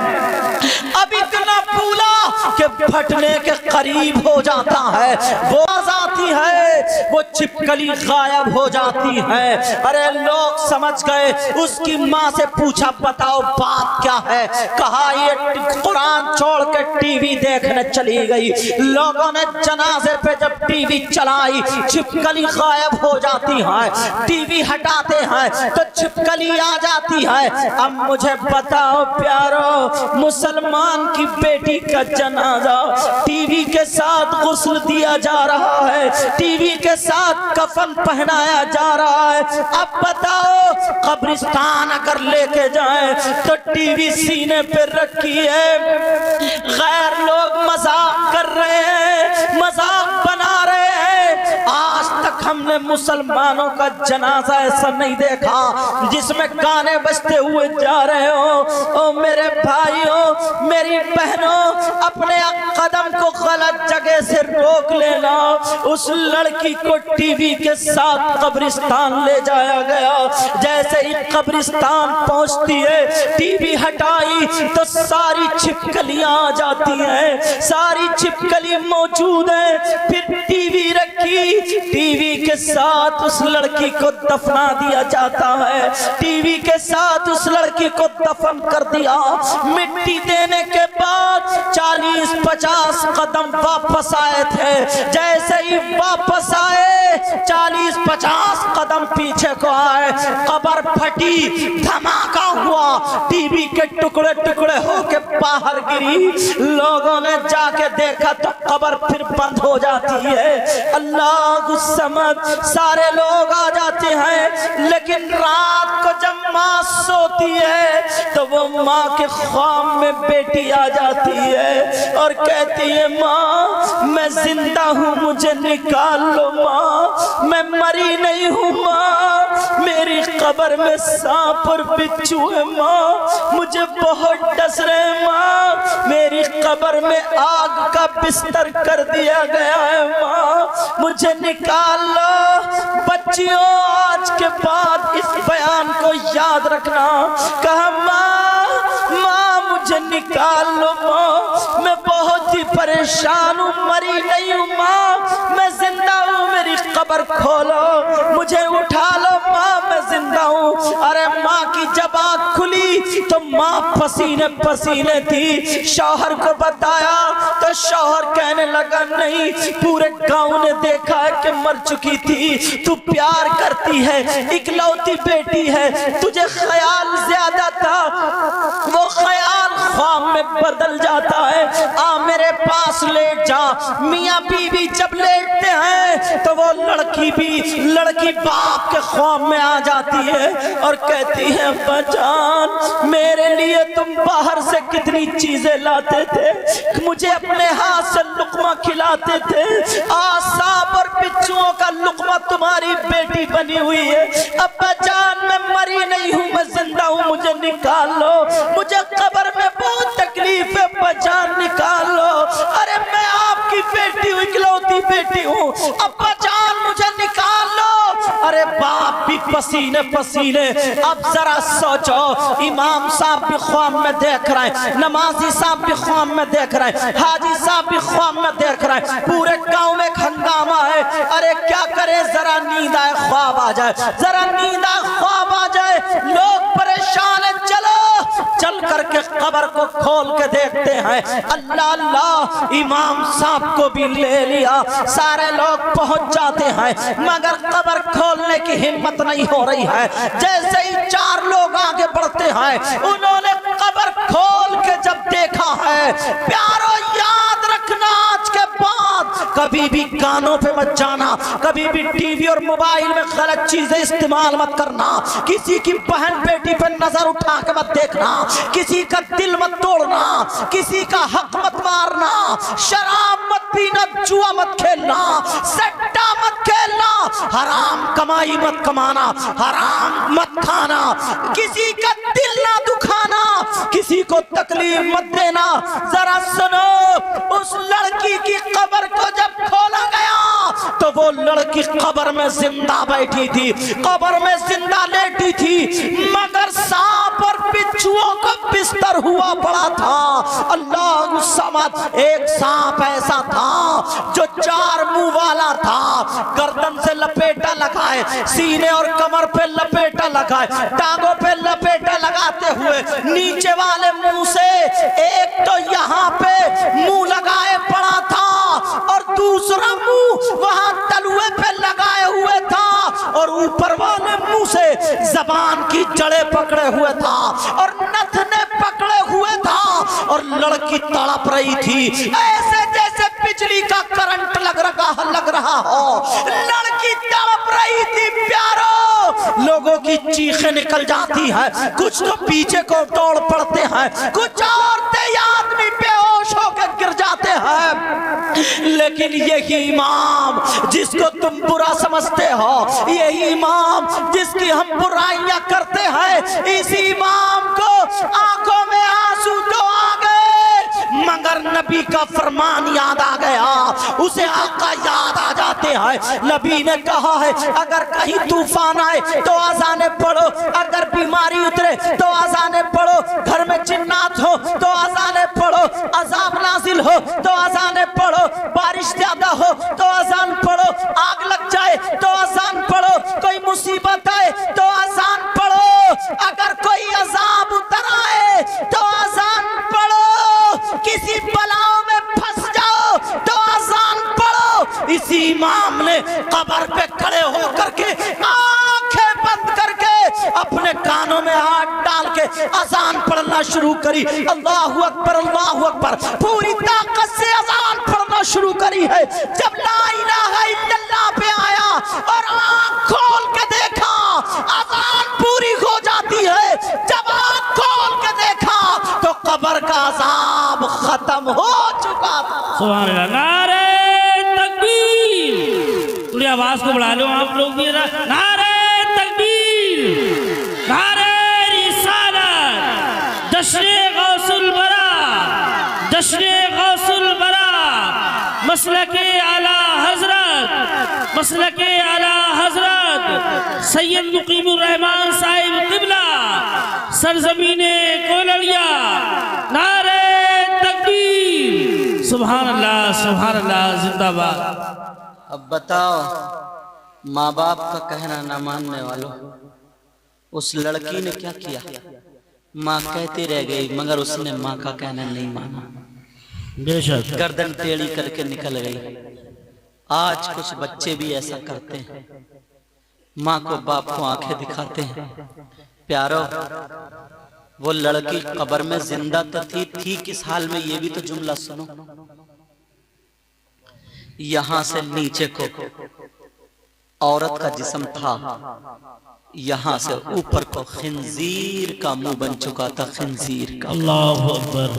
अब इतना फूला कि फटने के करीब हो जाता है। वो आती है, वो छिपकली गायब हो जाती है। अरे लोग समझ गए। उसकी माँ से पूछा, बताओ बात क्या है? कहा ये कुरान छोड़ के टीवी देखने चली गई। लोगों ने जनाजे पे जब टीवी चलाई, छिपकली गायब हो जाती है। टीवी हटाते हैं तो छिपकली आ जाती है। अब मुझे बताओ प्यारो, मुसलमान की बेटी का जनाजा टीवी के साथ गुस्ल दिया जा रहा है, टीवी के साथ कफन पहनाया जा रहा है। अब बताओ, कब्रिस्तान अगर लेके जाएं तो टीवी सीने पे रखी है, गैर लोग मजाक कर रहे हैं, मजाक बना रहे हैं। आज तक हमने मुसलमानों का जनाजा ऐसा नहीं देखा जिसमें गाने बजते हुए जा रहे हो। ओ मेरे भाइयों, मेरी बहनों, अपने कदम को गलत जगह से रोक लेना। उस लड़की को टीवी के साथ कब्रिस्तान ले जाया गया। जैसे ही कब्रिस्तान पहुंचती है, टीवी हटाई तो सारी छिपकलियां आ जाती हैं, सारी छिपकली मौजूद है। फिर टीवी रखी, टीवी के साथ उस लड़की को दफना दिया जाता है। टीवी के साथ उस लड़की को दफन कर दिया। मिट्टी देने के बाद 40-50 कदम वापस आए थे। जैसे ही वापस आए, 40-50 कदम पीछे को आए, कब्र फटी, धमाका हुआ, टीवी के टुकड़े टुकड़े होके बाहर गिरी। लोगों ने जाके देखा तो कब्र फिर बंद हो जाती है। अल्लाह समझ, सारे लोग आ जाते हैं, लेकिन रात को जब माँ सोती है तो वो माँ के ख्वाब में बेटी आ जाती है और कहती है, माँ मैं जिंदा हूँ, मुझे निकाल लो माँ, मैं मरी नहीं हूँ माँ, मेरी कब्र में सांप और बिच्छू है माँ, मुझे बहुत डस रहे माँ, मेरी कब्र में आग का बिस्तर कर दिया गया है माँ, मुझे निकाल लो। बच्चियों, आज के बाद इस बयान को याद रखना। कहा, माँ माँ मुझे निकाल लो माँ, मैं बहुत ही परेशान हूँ, मरी नहीं हूँ माँ, मैं जिंदा हूँ, मेरी कब्र खोलो, मुझे उठा लो माँ, मैं जिंदा जब आँख खुली तो माँ पसीने पसीने थी। शौहर को बताया तो शौहर कहने लगा नहीं, पूरे गांव ने देखा है कि मर चुकी थी, तू प्यार करती है, इकलौती बेटी है, तुझे ख्याल ज्यादा था, वो ख्याल ख्वाब में बदल जाता है। आ मेरे पास लेट जा। मियाँ बीवी जब लेटते हैं तो वो लड़की बाप के ख्वाब में आ जाती है और कहती है अब्बा जान मेरे लिए तुम बाहर से कितनी चीजें लाते थे, मुझे अपने हाथ से लुकमा खिलाते थे, सांप और बिच्छुओं का लुकमा तुम्हारी बेटी बनी हुई है। अब्बा जान मैं मरी नहीं हूँ, मैं जिंदा हूँ, मुझे निकाल लो, मुझे कब्र में बहुत तकलीफ है, अब्बा जान निकाल लो। अरे मैं आपकी बेटी हूँ, इकलौती बेटी हूँ, अब्बा जान मुझे निकाल लो। अरे बाप भी पसीने पसीने। अब जरा सोचो, इमाम साहब भी ख्वाब में देख रहे हैं, नमाजी साहब भी ख्वाब में देख रहे हैं, हाजी साहब भी ख्वाब में देख रहे हैं, पूरे गांव में हंगामा है। अरे क्या करें, जरा नींद आए ख्वाब आ जाए, जरा नींद आए ख्वाब आ जाए, लोग परेशान है। चलो चल करके कब्र को खोल के देखते हैं। अल्लाह अल्लाह, इमाम साहब को भी ले लिया, सारे लोग पहुंच जाते हैं मगर कब्र खोलने की हिम्मत नहीं हो रही है। जैसे ही 4 लोग आगे बढ़ते हैं, उन्होंने कब्र खोल के जब देखा है, प्यारो याद रखना आज के बाद कभी भी गानों पे मत जाना, कभी भी टीवी और मोबाइल में गलत चीजें इस्तेमाल मत करना, किसी की बहन बेटी पे नजर उठा के मत देखना, किसी का दिल मत तोड़ना, किसी का हक मत मारना, शराब मत पीना, जुआ मत खेलना, सट्टा मत खेलना, हराम कमाई मत कमाना, हराम मत खाना, किसी का दिल ना दुखाना, किसी को तकलीफ मत देना। जरा सुनो, उस लड़की की कब्र को जब खोला गया तो वो लड़की कब्र में जिंदा बैठी थी, कब्र में जिंदा लेटी थी, मगर सांप और बिच्छुओं का बिस्तर हुआ पड़ा था। अल्लाह समद, एक सांप ऐसा था जो 4 मुंह वाला था, गर्दन से लपेटा लगाए, सीने और कमर पे लपेटा लगाए, टांगों पे लपेटा लगाते हुए नीचे वाले मुंह से एक तो यहाँ पे मुंह लगाए पड़ा था और दूसरा मुंह वहां तलुए पे लगाए हुए था और ऊपर वाले मुंह से जबान की जड़ें पकड़े हुए था और नथने पकड़े हुए था और लड़की तड़प रही थी ऐसे जैसे बिजली का करंट लग रहा हो। लड़की तड़प रही थी प्यारो, लोगों की चीखें निकल जाती हैं, कुछ तो पीछे को दौड़ पड़ते हैं, कुछ औरतें या आदमी बेहोश होकर गिर जाते हैं। लेकिन यही इमाम जिसको तुम बुरा समझते हो, यही इमाम जिसकी हम बुराइयां करते हैं, इस इमाम को आंखों में आंसू तो आ गए मगर नबी का फरमान याद आ गया, उसे आका याद आ जाते हैं। नबी ने कहा है अगर कहीं तूफान आए तो अज़ाने पढ़ो, अगर बीमारी उतरे तो अज़ाने पढ़ो, घर में जिन्नात हो तो अज़ाने पढ़ो, अजाब नाजिल हो तो अज़ाने पढ़ो, बारिश ज्यादा हो तो अज़ान पढ़ो, आग लग जाए तो अज़ान पढ़ो, कोई मुसीबत आए तो अज़ान पढ़ो, अगर कोई अजाब उतर आए तो अज़ान पढ़ो, किसी बलाओं में फंस जाओ तो अज़ान पढ़ो। इसी इमाम ने कब्र पे खड़े होकर के आंखें बंद करके अपने कानों में हाथ डाल के अज़ान पढ़ना शुरू करी। अल्लाहु अकबर, अल्लाहु अकबर, पूरी ताकत से अज़ान पढ़ना शुरू करी है। जब ला इलाहा इल्लल्लाह पे आया और आंख खोल के देखा, अज़ान पूरी हो जाती है। जब आंख खोल के देखा तो कब्र का अज़ाब खत्म हो चुका था। सुभान अल्लाह, नारे तकबीर, थोड़ी आवाज को बढ़ा लो आप लोग भी, नारे तकबीर, नारे रिसालत, जश्न गौसुल बरा, जश्न गौसुल बरा, मसलके आला हजरत, मसलके आला हजरत सैयद मुकीमुर रहमान साहिब किबला, सरजमीने कोललिया, नारे तकबीर, सुभान अल्लाह, सुभान अल्लाह, जिंदाबाद। अब बताओ, माँ बाप का कहना ना मानने वालों, उस लड़की ने क्या किया, माँ कहती रह गई मगर उसने माँ का कहना नहीं माना, बेशक गर्दन टेढ़ी करके निकल गई। आज कुछ बच्चे भी ऐसा करते हैं, माँ को बाप को आंखें दिखाते हैं। प्यारो, वो लड़की कब्र में जिंदा तो थी किस हाल में, ये भी तो जुमला सुनो। यहां से नीचे को औरत का जिस्म था, यहां से ऊपर को खिंजीर का मुंह बन चुका था, खिंजीर का। अल्लाहु अकबर।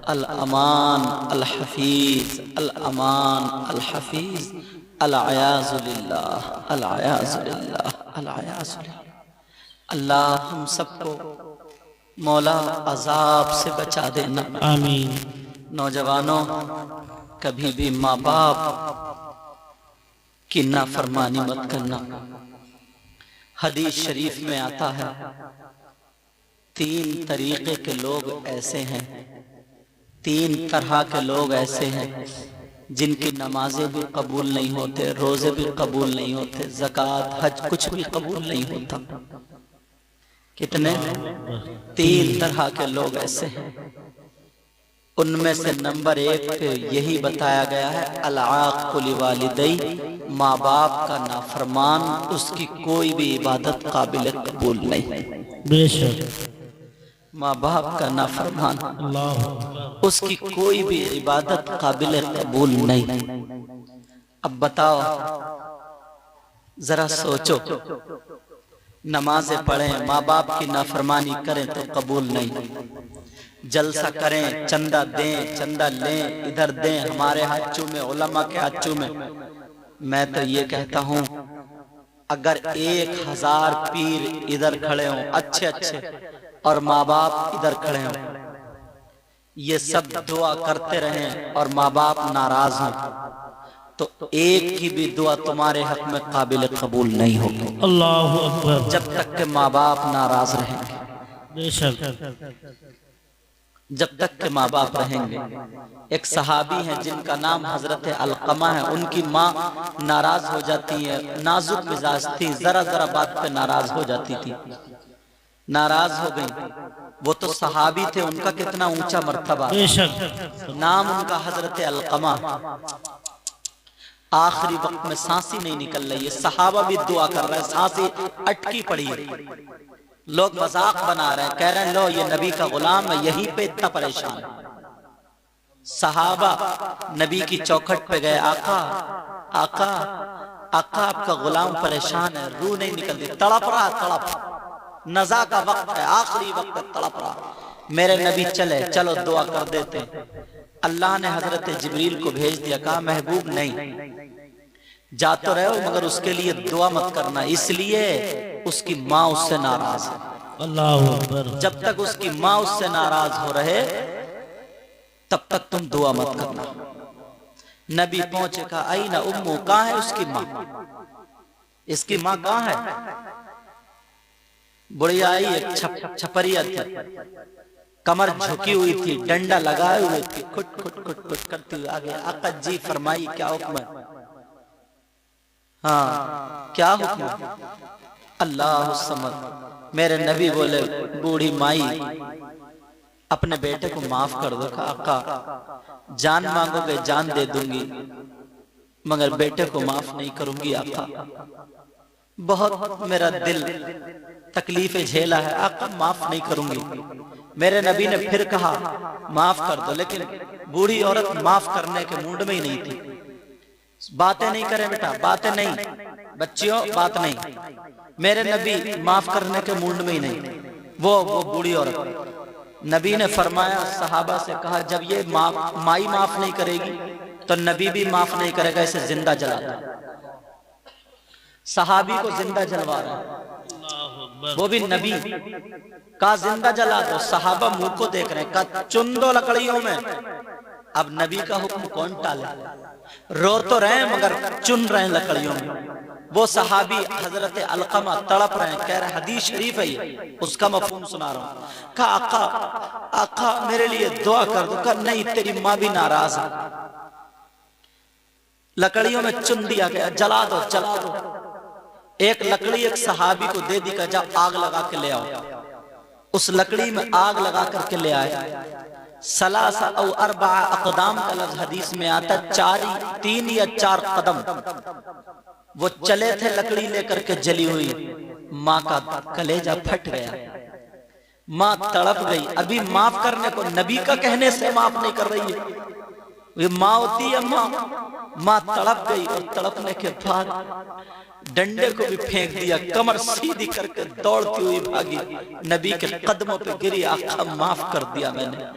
अल अमान अल हफीज, अल अमान अल हफीज, अल अयाज़ु लिल्लाह, अल अयाज़ु लिल्लाह, अल अयाज़ु लिल्लाह। अल्लाह हम सबको मौला अजाब से बचा देना, आमीन। नौजवानों, कभी भी माँ बाप की नाफरमानी मत करना। हदीस शरीफ में आता है, 3 तरीके के लोग ऐसे हैं, 3 तरह के लोग ऐसे हैं जिनकी नमाजें भी कबूल नहीं होते, रोजे भी कबूल नहीं होते, ज़कात हज कुछ भी कबूल नहीं होता। कितने? 3 तरह के लोग ऐसे हैं। उनमें से नंबर 1 पे यही बताया गया है, अल-आक़ लिवालिदैह, माँ बाप का नाफरमान, उसकी कोई भी इबादत काबिल कबूल नहीं। बेशक माँ बाप का नाफरमान, अल्लाहु अकबर। उसकी कोई भी इबादत काबिल कबूल नहीं। अब बताओ, जरा सोचो, नमाजें पढ़ें, माँ बाप की नाफरमानी करें तो कबूल नहीं, जलसा करें, चंदा दें, चंदा लें, इधर दें, हमारे हाथ चूमे, उलमा के हाथ चूमे। मैं तो ये कहता हूं, अगर 1000 पीर इधर खड़े हों अच्छे अच्छे और माँ बाप इधर खड़े हों, ये सब दुआ करते रहें और माँ बाप नाराज हों, तो एक की भी दुआ तुम्हारे हक में काबिल कबूल नहीं होगी, अल्लाहु अकबर। जब तक के माँ बाप नाराज रहेंगे, बेशक जब तक के माँ बाप रहेंगे। एक सहाबी हैं जिनका नाम हजरत अलकमा है, उनकी माँ नाराज हो जाती है, नाजुक मिजाज थी, जरा जरा बात पे नाराज हो जाती थी, नाराज हो गई। वो तो सहाबी थे, उनका कितना ऊंचा मर्तबा, बेशक नाम उनका हजरत अलकमा। आखिरी वक्त में सांसी नहीं निकल रही है, सहाबा भी दुआ कर रहे हैं, सांसी अटकी पड़ी है। लोग मजाक बना रहे हैं, कह रहे हैं लो ये नबी का गुलाम है, यहीं पे इतना परेशान है। सहाबा नबी की चौखट पे गए, आका आका आका आपका गुलाम परेशान है, रूह नहीं निकलती, तड़प रहा, तड़प, नजा का वक्त है, आखिरी वक्त है, तड़प रहा। मेरे नबी चले, चलो दुआ कर देते। अल्लाह ने हजरत जिब्रील को भेज दिया, कहा महबूब नहीं, जा तो रहे हो मगर उसके लिए दुआ मत करना, इसलिए उसकी माँ उससे नाराज है। अल्लाहु अकबर। जब तक उसकी माँ उससे नाराज हो रहे तब तक तुम दुआ मत करना। नबी पहुंचे, कहा आई ना उम्मू, कहाँ है उसकी माँ, इसकी माँ कहाँ है? बुढ़िया आई, एक छपरिया थी, कमर झुकी हुई थी, डंडा लगाए हुए थी, खुट खुट खुट खुट करती हुई आगे, आका जी फरमाई क्या हुक्म है? हाँ क्या हुक्म? अल्लाह समद। मेरे नबी बोले, बूढ़ी माई अपने बेटे को माफ कर दो। आका जान मांगोगे जान दे दूंगी मगर बेटे को माफ नहीं करूंगी आका, बहुत मेरा दिल तकलीफें झेला है आका, माफ नहीं करूंगी। मेरे नबी ने फिर कहा माफ कर दो, लेकिन बूढ़ी औरत माफ करने के मूड में ही नहीं थी। बातें नहीं करें बेटा, बातें नहीं, बच्चियों बात नहीं। मेरे नबी माफ करने के मूड में ही नहीं, वो बूढ़ी औरत। नबी ने फरमाया, सहाबा से कहा, जब ये माई माफ नहीं करेगी तो नबी भी माफ नहीं करेगा, इसे जिंदा जला दो। सहाबी को जिंदा जलवा रहा है, वो भी नबी का, जिंदा जला दो। सहाबा मुंह को देख रहे हैं, का चुन दो लकड़ियों में। अब नबी का हुक्म कौन टाले? रो तो रहे हैं मगर चुन रहे हैं लकड़ियों में। वो सहाबी हजरत अलकमा तड़प रहे हैं, कह रहे हैं हदीस शरीफ है ये, उसका मफहूम सुना रहा हूं। कहा आका आका मेरे लिए दुआ कर दो। कहा नहीं, तेरी माँ भी नाराज है। लकड़ियों में चुन दिया गया, जला दो जला दो। एक लकड़ी एक सहाबी को दे दी का जा आग लगा के ले आओ। उस लकड़ी में आग लगा करके ले आए। सलासा और अरबा अक़दाम का लफ्ज़ हदीस में आता, 3 या 4 कदम वो चले थे लकड़ी लेकर के जली हुई। माँ का कलेजा फट गया, माँ तड़प गई। अभी माफ करने को नबी का कहने से माफ नहीं कर रही है, ये माँ होती है माँ तड़प गई और तड़पने के बाद डंडे को भी फेंक दिया, कमर सीधी करके दौड़ती हुई भागी, नबी के कदमों पे गिरी। आका माफ कर दिया मैंने,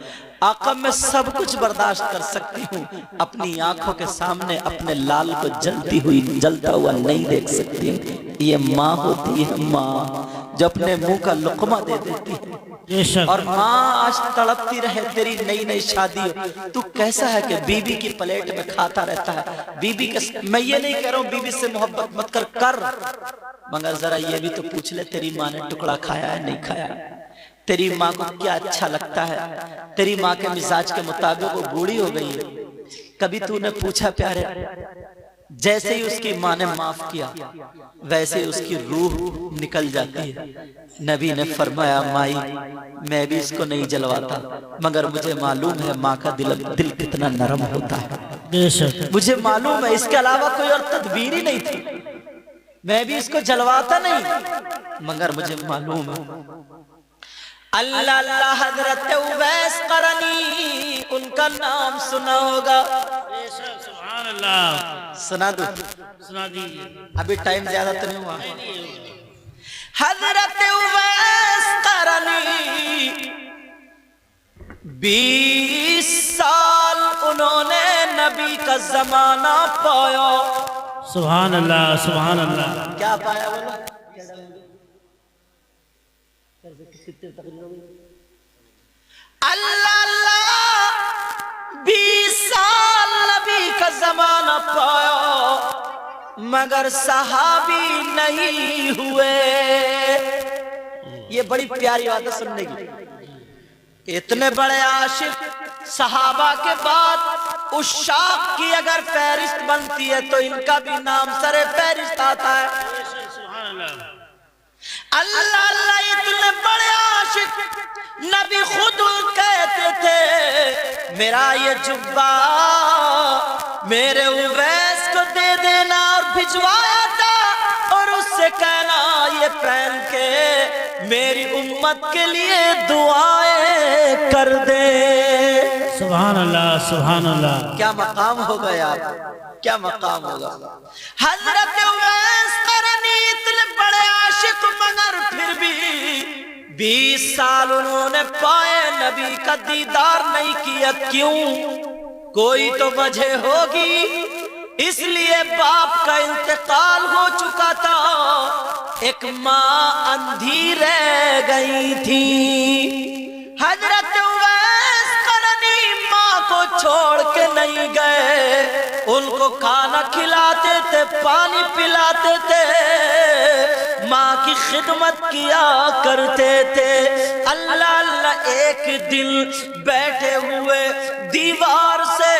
आका मैं सब कुछ बर्दाश्त कर सकती हूँ, अपनी आंखों के सामने अपने लाल को जलता हुआ नहीं देख सकती। ये माँ होती है, माँ जो अपने मुंह का लुकमा दे देती है। और माँ आज तड़पती रहे, तेरी नई नई शादी हो, तू कैसा है कि बीबी की प्लेट में खाता रहता है। बीबी के, मैं ये नहीं कह रहा हूँ बीबी से मोहब्बत मत कर, मगर जरा ये भी तो पूछ ले, तेरी माँ ने टुकड़ा खाया है नहीं खाया? तेरी माँ को क्या अच्छा लगता है? तेरी माँ के मिजाज के मुताबिक वो बूढ़ी हो गई है, कभी तूने पूछा प्यारे? जैसे ही उसकी माँ ने माफ किया वैसे ही उसकी रूह निकल जाती है। नबी ने फरमाया, माई मैं भी इसको नहीं जलवाता, मगर मुझे मालूम है माँ का दिल कितना नरम होता है। मुझे मालूम है, इसके अलावा कोई और तदबीर ही नहीं थी, मैं भी इसको जलवाता नहीं, मगर मुझे मालूम है। अल्लाह अल्लाह हजरत उवैस करनी, उनका नाम सुना होगा। सुभान अल्लाह। सुना दो, सुना दीजिए, अभी टाइम ज्यादा तो नहीं हुआ। हजरत उवैस करनी 20 साल उन्होंने नबी का जमाना पाया। सुभान अल्लाह, सुभान अल्लाह। क्या पाया बोलो? अल्लाह अल्लाह 20 साल नबी का जमाना पाया, मगर सहाबी नहीं हुए। ये बड़ी प्यारी बात है सुनने की। इतने बड़े आशिक सहाबा के बाद उस शाख की अगर फहरिस्त बनती है तो इनका भी नाम सरे फहरिस्त आता है। अल्लाह अल्लाह इतने बड़े आशिक, नबी खुद कहते थे मेरा ये जुब्बा मेरे उवैस को दे देना, और भिजवाया था और उससे कहना ये पहन के मेरी उम्मत के लिए दुआएं कर दे। सुभान अल्लाह, सुभान अल्लाह। क्या मकाम होगा यार, क्या मकाम होगा। हजरत उवैस करनी इतने बड़े आशिक, मगर फिर भी 20 साल उन्होंने पाए नबी का दीदार नहीं किया। क्यों? कोई तो वजह होगी। इसलिए बाप का इंतकाल हो चुका था, एक माँ अंधी रह गई थी। हजरत उवैस करनी माँ को छोड़ के नहीं गए, उनको खाना खिलाते थे, पानी पिलाते थे, माँ की खिदमत किया करते थे। अल्लाह अल्लाह एक दिन बैठे हुए दीवार से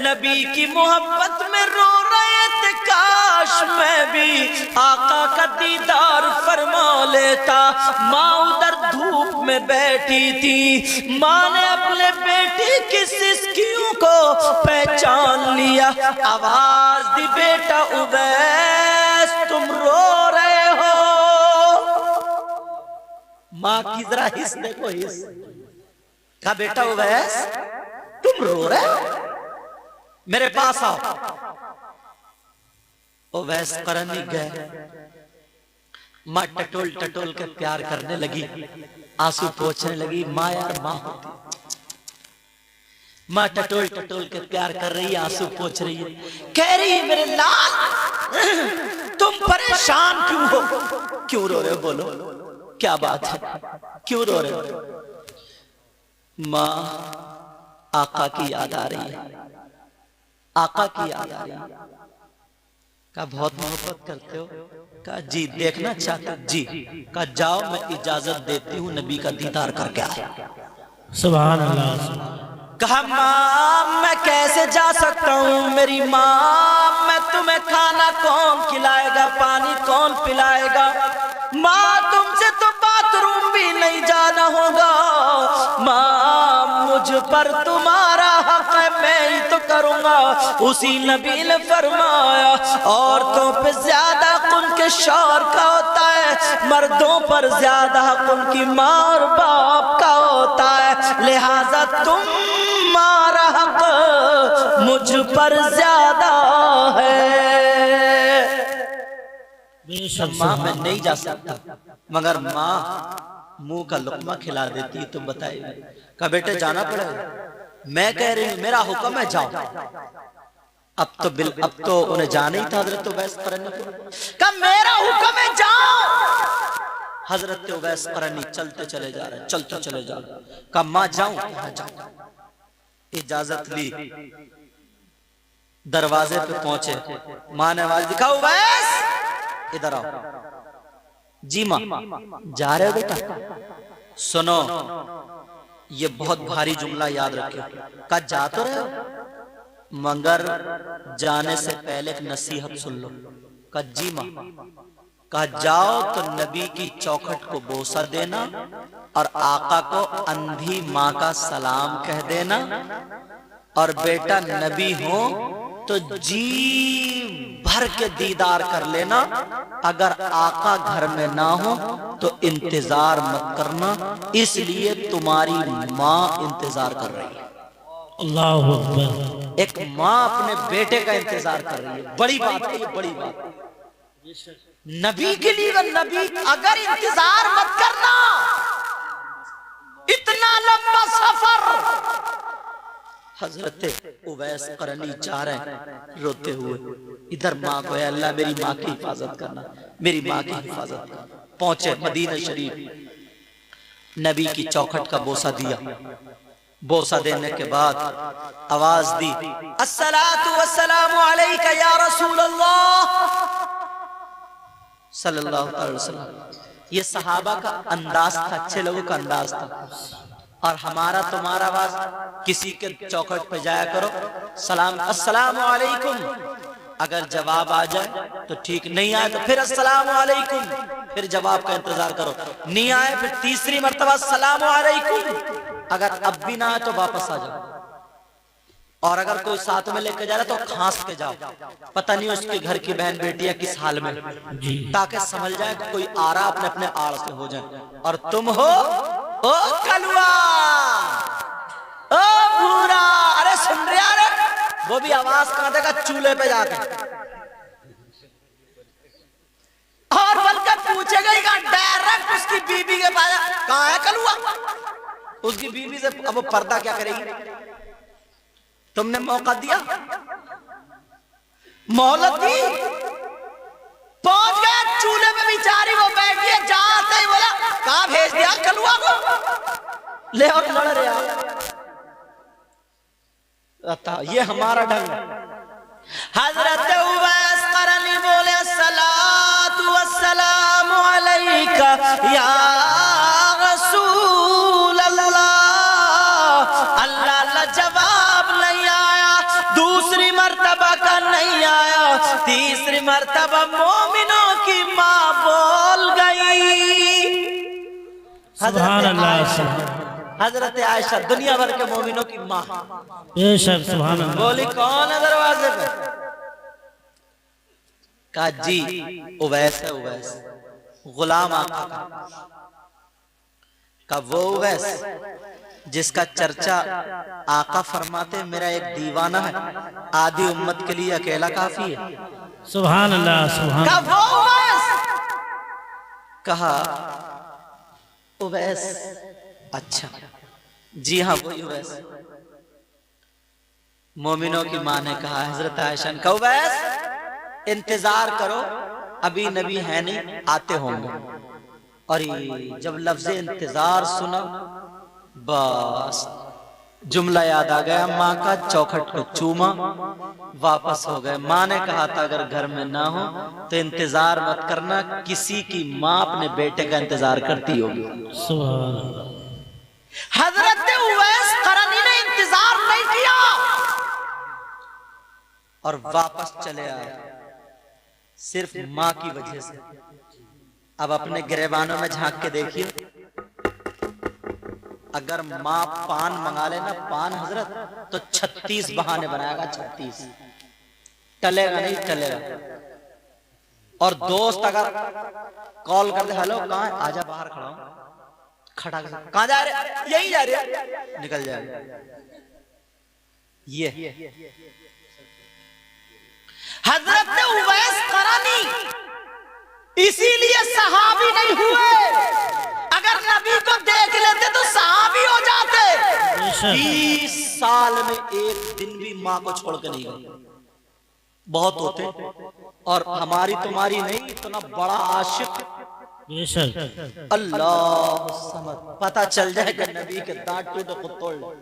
नबी की मोहब्बत में रो रहे थे, काश मैं भी आका का दीदार फरमा लेता। माँ उधर धूप में बैठी थी, माँ ने अपने बेटे की सिसकियों को पहचान लिया, आवाज दी, बेटा उवैस तुम रो रहे हो। माँ की जरा हिस्स देखो, हिस्स। कहा बेटा उवैस तुम रो रहे हो, मेरे पास आओ। उवैस करनी गए, माँ टटोल टटोल के प्यार करने लगी, आंसू पोंछने लगी। माँ यार माँ होती, माँ टटोल टटोल के प्यार कर रही है, आंसू पोंछ रही है, कह रही है मेरे लाल तुम परेशान क्यों हो, क्यों रो रहे हो, बोलो क्या बात है, क्यों रो रहे हो? माँ आका की याद आ रही है, आका की याद आ रही है। कहा बहुत मोहब्बत करते हो? कहा जी देखना चाहते जी। कहा जाओ मैं इजाजत देती हूँ, नबी का दीदार करके आए। सुभान अल्लाह। कहा माँ मैं कैसे जा सकता हूँ, मेरी माँ मैं तुम्हें खाना कौन खिलाएगा, पानी कौन पिलाएगा, माँ तुमसे तो बाथरूम भी नहीं जाना होगा, माँ मुझ पर तुम्हारा हक है, मैं ही तो करूँगा। उसी नबी ने फरमाया औरतों पे ज्यादा हक उनके शौहर का होता है, मर्दों पर ज्यादा हक उनकी माँ और बाप का होता है, लिहाजा तुम्हारा हक मुझ पर ज्यादा है। माँ मैं नहीं जा सकता, मगर माँ मुंह का लुकमा खिला देती तो बताइए, कहा बेटे जाना पड़ेगा, मैं कह रही हूं मेरा हुक्म है जाओ। अब तो उन्हें जाना ही था हजरत उवैस करनी, कहा मेरा हुक्म है जाओ। हजरत उवैस करनी चलते चले जा रहे, चलते चले जा रहे, कहा माँ जाऊं, इजाजत ली, दरवाजे पे पहुंचे, माँ ने आवाज दिखा उवैस इधर आओ। जी माँ जा रहे हो बेटा, सुनो ये बहुत भारी जुमला याद रखियो, कहा जा तो रहे हो मगर जाने से पहले एक नसीहत सुन लो। कहा जी माँ, कहा जाओ तो नबी की चौखट को बोसा देना और आका को अंधी माँ का सलाम कह देना, और बेटा नबी हो तो जी भर के दीदार कर लेना, अगर आका घर में ना हो तो इंतजार मत करना, इसलिए तुम्हारी माँ इंतजार कर रही है। अल्लाहु अकबर। एक माँ अपने बेटे का इंतजार कर रही है, बड़ी बात है ये, बड़ी बात है। नबी के लिए नबी अगर इंतजार मत करना, इतना लंबा सफर। हजरत उवैस करनी जा रहे हैं रोते हुए, इधर माँ को अल्लाह मेरी माँ की हिफाजत करना, मेरी माँ की हिफाजत करना। पहुंचे मदीना शरीफ, नबी की चौखट का बोसा दिया, बोसा देने के बाद आवाज दी अस्सलातु वस्सलामु अलैका या रसूल अल्लाह सल्लल्लाहु अलैहि वसल्लम। ये सहाबा का अंदाज था, अच्छे लोगों का अंदाज था। और हमारा तुम्हारा आवाज किसी के चौखट पे जाया करो, सलाम अस्सलामु अलैकुम, अगर जवाब आ जाए तो ठीक, नहीं आए तो फिर अस्सलामु अलैकुम, फिर जवाब का इंतजार करो, नहीं आए फिर तीसरी मर्तबा अस्सलामु अलैकुम, अगर अब भी ना आए तो वापस आ जाओ। और अगर कोई साथ में लेकर जा रहा तो खांस के जाओ, पता नहीं उसके घर की बहन बेटियां किस हाल में, ताकि समझ जाए कि कोई आ रहा अपने अपने आड़ से हो जाए। और तुम हो ओ कलुआ, ओ भूरा, अरे सुन रहा रे, वो भी आवाज कहां देगा, चूल्हे पे जाके, और बल्कि पूछेगा ही डायरेक्ट उसकी बीबी के पास, कहां है कलुआ, उसकी बीबी से अब वो पर्दा क्या करेगी। तुमने मौका दिया, मोहलत दी, पहुंच गया चूल्हे पे, बेचारी वो बैठी है, जाते ही बोला कहां भेज दिया कलुआ को, ले और लड़ रहे हैं। ये हमारा ढंग है। हजरत उवैस करनी बोले अस्सलातु वस्सलामु अलैका या रसूल अल्लाह। अल्लाह जवाब नहीं आया, दूसरी मर्तबा का नहीं आया, तीसरी मर्तबा मोमिनों की माँ बोल गई। सुभान अल्लाह। हजरत आयशा दुनिया भर के मोमिनों की माँ, बेशक सुभान अल्लाह। बोली कौन है दरवाजे पे, कहा जी उवैस है, उवैस गुलाम आका का वो उवैस जिसका चर्चा आका फरमाते मेरा एक दीवाना है, आधी उम्मत के लिए अकेला काफी है। सुभान अल्लाह सुभान। कहा वो उवैस, कहा उवैस, अच्छा जी हाँ वही उवैस। मोमिनों की माँ ने कहा, हजरत आयशा का उवैस इंतजार करो, अभी नबी है नहीं, आते होंगे। और जब लफ्ज इंतजार सुना बस जुमला याद आ गया, माँ का चौखट को चूमा, वापस हो गए। माँ ने कहा था अगर घर में ना हो तो इंतजार मत करना, किसी की माँ अपने बेटे का इंतजार करती होगी। सुभान अल्लाह। हजरत उवैस करनी ने इंतजार नहीं किया और वापस चले आए सिर्फ मां की वजह से। अब अपने गिरेबानों में झांक के देखिए, अगर मां पान मंगा लेना, पान हजरत, तो 36 बहाने बनाएगा, 36 टलेगा नहीं, टलेगा। और दोस्त अगर कॉल कर दे, हेलो कहाँ है, आजा बाहर खड़ा हूं, खड़ा कहाँ जा रहे, यही जा रहे, निकल जाएगा। ये हजरत उवैस करानी इसीलिए सहाबी नहीं हुए, अगर नबी को देख लेते तो सहाबी हो जाते। 20 साल में एक दिन भी मां को छोड़ के नहीं गए, बहुत होते, और हमारी तुम्हारी नहीं, इतना बड़ा आशिक अल्लाह समद, पता चल जाए कि नबी के दांत टूटे खुद तोड़ ले,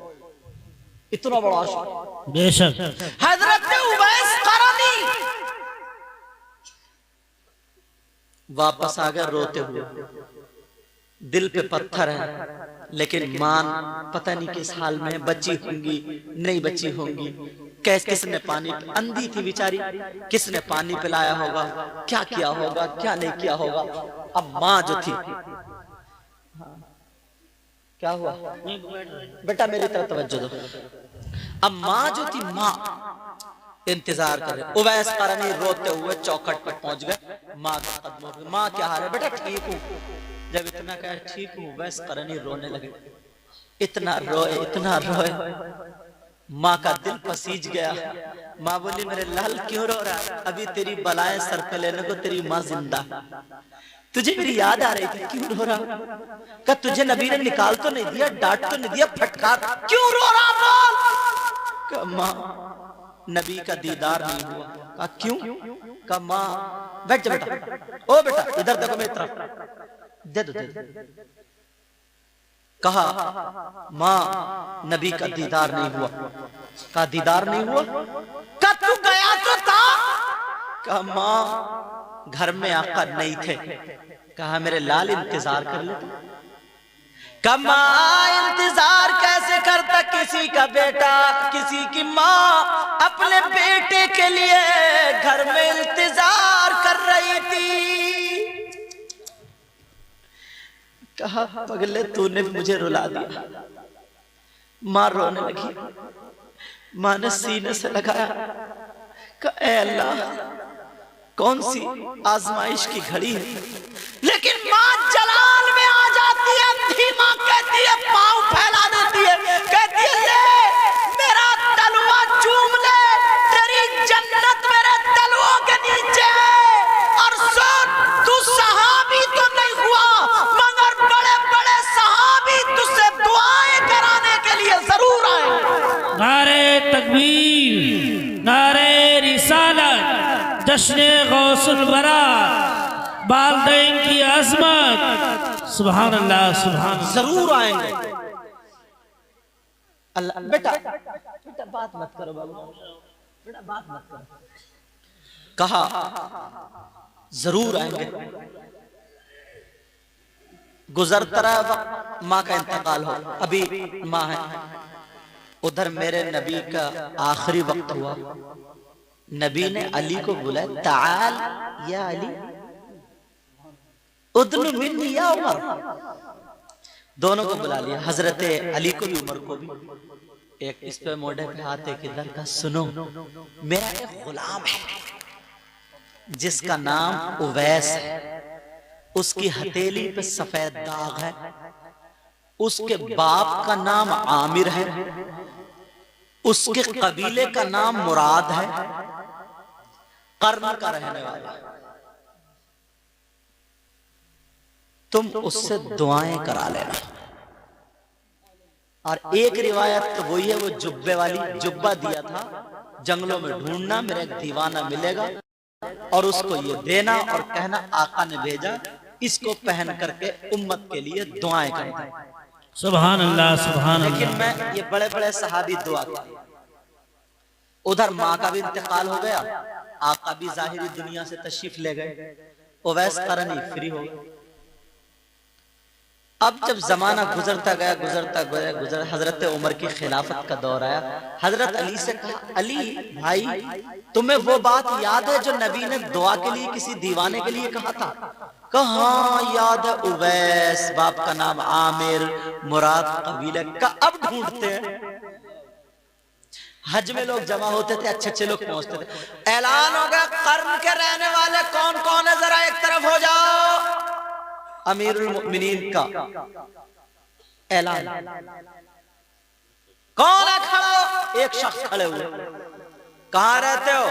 इतना बड़ा आशिक। बेशक हजरत उवैस करानी वापस आ गए रोते हुए, दिल पे पत्थर है, लेकिन मान पता नहीं किस हाल में, बच्ची होंगी नहीं बच्ची होंगी, किसने पानी, अंधी थी बेचारी, किसने पानी पिलाया होगा, क्या किया होगा, क्या नहीं किया होगा। अब माँ जो थी, क्या हुआ बेटा, मेरी तरफ तवज्जो दो। अब माँ जो थी, माँ इंतजार करे, उवैस करानी रोते हुए चौखट पर पहुंच गए, माँ के कदमों पे, माँ क्या हाल है बेटा, ठीक हूँ। जब इतना कहे ठीक हूँ, उवैस करानी रोने लगे, इतना रोए, माँ का दिल पसीज गया। माँ बोली मेरे लाल क्यों रो रहा है, अभी तेरी बलाएं सर पे लेने को तेरी माँ जिंदा, तुझे मेरी याद आ रही थी, क्यों रो रहा, क्या तुझे नबी ने निकाल तो नहीं दिया, डांट तो नहीं दिया, फटकार, क्यों रो रहा बोल। माँ नबी का दीदार नहीं हुआ। कहा क्यों? कहा माँ, बैठ जा बेटा, ओ बेटा इधर देखो मेरी तरफ, दे दो। कहा माँ नबी का दीदार नहीं हुआ। कहा दीदार नहीं हुआ? कहा तू गया तो था? कहा माँ घर में आका नहीं थे। कहा मेरे लाल इंतजार कर लेते। कमा इंतजार कैसे करता किसी का बेटा, किसी की माँ अपने बेटे के लिए घर में इंतजार कर रही थी। कहा पगले तूने मुझे रुला दिया। मां रोने लगी। मां ने सीने से लगाया, कहा ऐ अल्लाह कौन सी आजमाइश की घड़ी है। लेकिन मां जलाल में आ जाती है, धीमा कहती है, पांव फैला देती है, कहती है ले मेरा तलवा चूम ले, तेरी जन्नत मेरे तलवों के नीचे है। और सुन, तू सहाबी तो नहीं हुआ, मगर बड़े बड़े सहाबी तुझसे दुआएं कराने के लिए जरूर आए। नारे तकबीर, नारे रिसालत, जश्न गौसुल बरा, वालिदैन की अजमत, सुभान अल्लाह सुभान। जरूर आएंगे। अल्लाह बेटा बात मत करो बाबू, बेटा बात मत करो। कहा जरूर आएंगे। गुजरता रहा वक्त, माँ का इंतकाल हो, अभी माँ है, उधर मेरे नबी का आखिरी वक्त हुआ। नबी ने अली को बुलाया, ताल या अली उदनु मिन्नी या उमर, दोनों को बुला लिया, हजरत अली को भी उमर को भी। एक इस पे मोढ़े पे हाथ एक इधर का, सुनो मेरा एक गुलाम है जिसका नाम उवैस है, उसकी हथेली पे सफेद दाग है, उसके बाप का नाम आमिर है, उसके कबीले का नाम मुराद है, कर्न का रहने वाला है। तुम उससे दुआएं करा लेना। और एक रिवायत तो वही है, वो जुब्बे वाली, जुब्बा दिया था, जंगलों में ढूंढना, मेरा एक दीवाना मिलेगा और उसको ये देना और कहना आका ने भेजा, इसको पहन करके उम्मत के लिए दुआएं करना। सुभान अल्लाह सुभान अल्लाह। लेकिन मैं ये बड़े बड़े सहाबी दुआ करते, उधर माँ का भी इंतकाल हो गया, आका भी जाहिरी दुनिया से तशरीफ ले गए, उवैस करनी फ्री हो गए। अब जब जमाना गुजरता गया हजरत उमर की खिलाफत का दौर आया। हजरत अली से कहा, अली भाई तुम्हें वो बात याद है जो नबी ने दुआ के लिए किसी दीवाने के लिए कहा था? कहा हाँ याद है, उवैस बाप का नाम आमिर, मुराद कबीले का। अब ढूंढते हैं। हज में लोग जमा होते थे, अच्छे अच्छे लोग पहुंचते थे। ऐलान हो गया कर्न के रहने वाले कौन कौन है, जरा एक तरफ हो जाओ। अमीरुल मुमिनीन का ऐलान। कौन है खड़े? एक शख्स खड़े हुए। कहां रहते हो?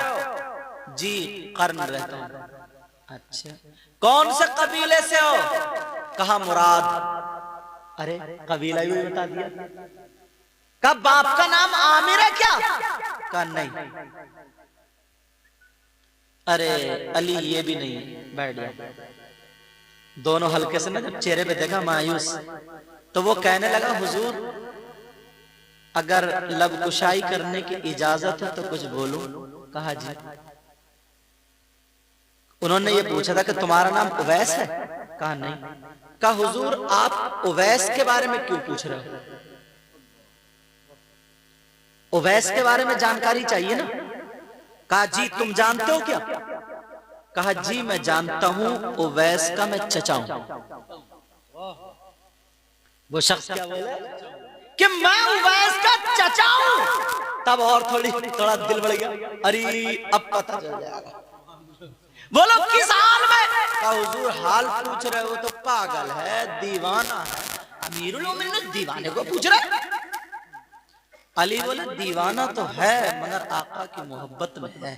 जी कर्न रहता हूं। अच्छा, कौन से कबीले से हो? कहा मुराद। अरे कबीला ही बता दिया। कहा बाप का नाम आमिर है क्या? कहा नहीं। अरे अली ये भी नहीं। बैठ गया। दोनों हल्के से ना जब चेहरे पे देखा मायूस, तो वो कहने लगा हुजूर अगर लब कुशाई करने की इजाजत है तो कुछ बोलो। कहा जी। उन्होंने ये पूछा था कि तुम्हारा नाम उवैस है? कहा नहीं। कहा हुजूर आप उवैस के बारे में क्यों पूछ रहे हो? उवैस के बारे में जानकारी चाहिए ना। कहा जी तुम जानते हो क्या? कहा जी मैं जानता हूं, उवैस का मैं चचा हूं। वो शख्स क्या बोला कि मैं उवैस का चचा हूं। तब और थोड़ा दिल बढ़ गया। अरे अब पता चल जाएगा। बोलो किस हाल में? कहा हुजूर हाल पूछ रहे हो तो पागल है, दीवाना है। अमीरुल मोमिनीन दीवाने को पूछ रहे? अली बोले दीवाना तो है मगर आका की मोहब्बत में है।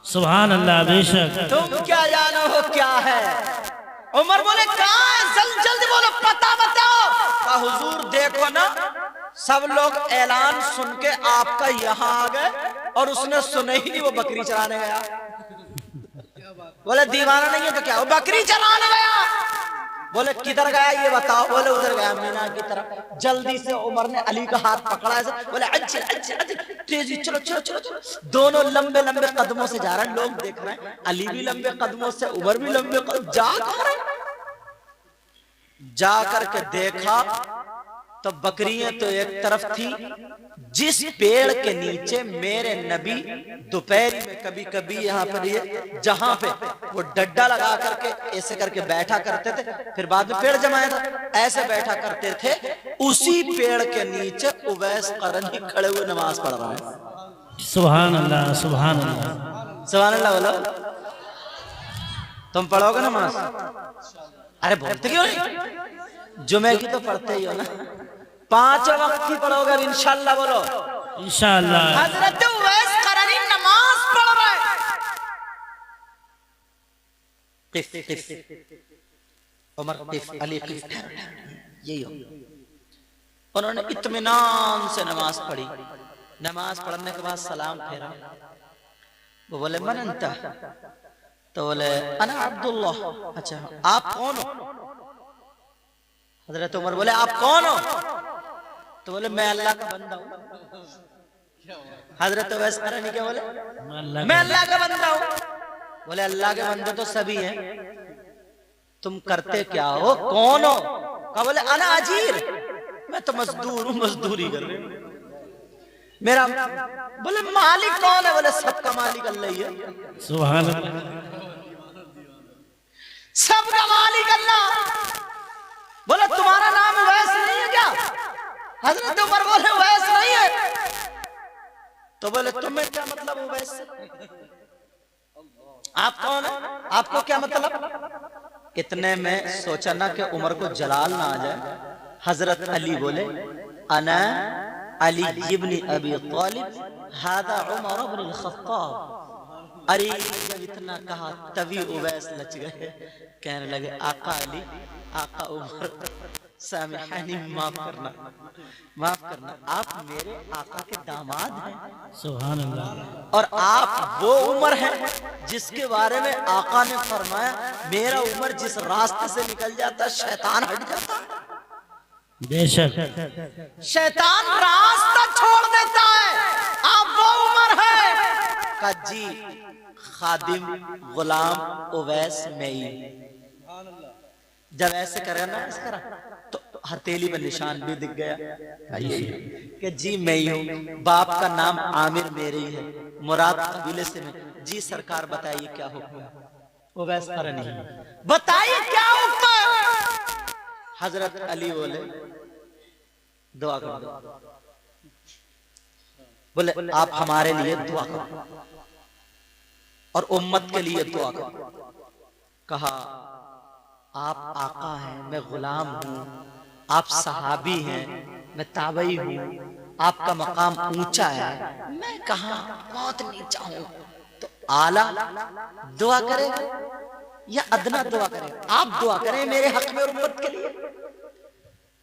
सुभान अल्लाह। बेशक तुम क्या जानो हो क्या है? उमर बोले कहां है? जल्दी बोलो, पता बताओ। कहा हुजूर देखो ना, सब लोग ऐलान सुन के आपका यहाँ आ गए और उसने सुने ही नहीं, वो बकरी चराने गया। बोले दीवाना नहीं है तो क्या? वो बकरी चराने गया। बोले किधर गया ये बताओ। बोले उधर गया मीना की तरफ। जल्दी से उमर ने अली का हाथ पकड़ा ऐसे। बोले अच्छे अच्छे अच्छे तेजी चलो चलो चलो चलो। दोनों लंबे लंबे कदमों से जा रहे हैं, लोग देख रहे हैं। अली भी लंबे कदमों से, उमर भी लंबे कदम। जा करके देखा तो बकरियां तो एक तरफ थी। जिस पेड़ के नीचे मेरे नबी दोपहर में कभी कभी यहाँ पर ये जहां पे वो डड्डा लगा करके ऐसे करके बैठा करते थे, फिर बाद में पेड़ जमाया था, ऐसे बैठा करते थे, उसी पेड़ के नीचे उवैस करनी खड़े हुए नमाज पढ़ रहा है। सुभान अल्लाह सुभान अल्लाह सुभान अल्लाह। बोलो तुम पढ़ोगे नमाज? अरे बोलते क्यों नहीं? जुमे की तो पढ़ते ही हो ना, 5 वक्त की पढ़ोगे इंशाअल्लाह। बोलो इंशाअल्लाह। हजरत उवैस करनी नमाज पढ़ रहे। उमर अली यही हो। उन्होंने इत्मीनान से नमाज पढ़ी। नमाज पढ़ने के बाद सलाम फेरा। वो बोले मन अंता? तो बोले अना अब्दुल्लाह। अच्छा आप कौन हो? हजरत उमर बोले आप कौन हो? तो बोले मैं अल्लाह का बंदा हूं। हजरत उवैस करनी क्या बोले? मैं अल्लाह का बंदा हूं। बोले अल्लाह के बंदे तो सभी हैं, तुम करते क्या हो, कौन हो? कहा बोले अना अजीर, मैं तो मजदूर हूं, मजदूरी कर रही हूं। मेरा बोले मालिक कौन है? बोले सबका मालिक अल्लाह ही है। सुभान अल्लाह। सबका मालिक अल्लाह। बोले तुम्हारा नाम उवैस नहीं है क्या? हजरत उमर बोले उवैस नहीं है। तो बोले तुम्हें क्या मतलब उवैस से? आप कौन है? आपको क्या मतलब? इतने में सोचा ना कि उमर को जलाल ना आ जाए। हजरत अली बोले अना अली इब्न अबी तालिब हादा उमर इब्न अल-खत्ताब। अरे जब इतना कहा तभी उवैस लच गए। कहने लगे आका अली, आका उमर, सामिहानी माफ करना, माफ करना, आप मेरे आका के दामाद हैं। सुभान अल्लाह। और आप वो उमर हैं जिसके बारे में आका ने फरमाया मेरा उमर जिस रास्ते से निकल जाता शैतान हट जाता। बेशक शैतान रास्ता छोड़ देता है, आप वो उमर है। का जी खादिम गुलाम उवैस मई। जब ऐसे करे ना इस तरह, तो हथेली में निशान भी दिख गया कि जी मैं ही हूँ, बाप का नाम आमिर मेरे ही है, मुराद कबीले से मैं। जी सरकार बताइए क्या हुक्म है? वो वैसा कर नहीं, बताइए क्या हुक्म है? हजरत अली बोले दुआ कर दो। बोले आप हमारे लिए दुआ करो और उम्मत के लिए दुआ करो। कहा आप आका हैं, मैं गुलाम हूं, आप सहाबी हैं, मैं ताबई हूं, आपका मकाम ऊंचा है, मैं कहां बहुत नीचा हूं, तो आला दुआ करें या अदना दुआ करें? आप दुआ करें मेरे हक में और उम्मत के लिए।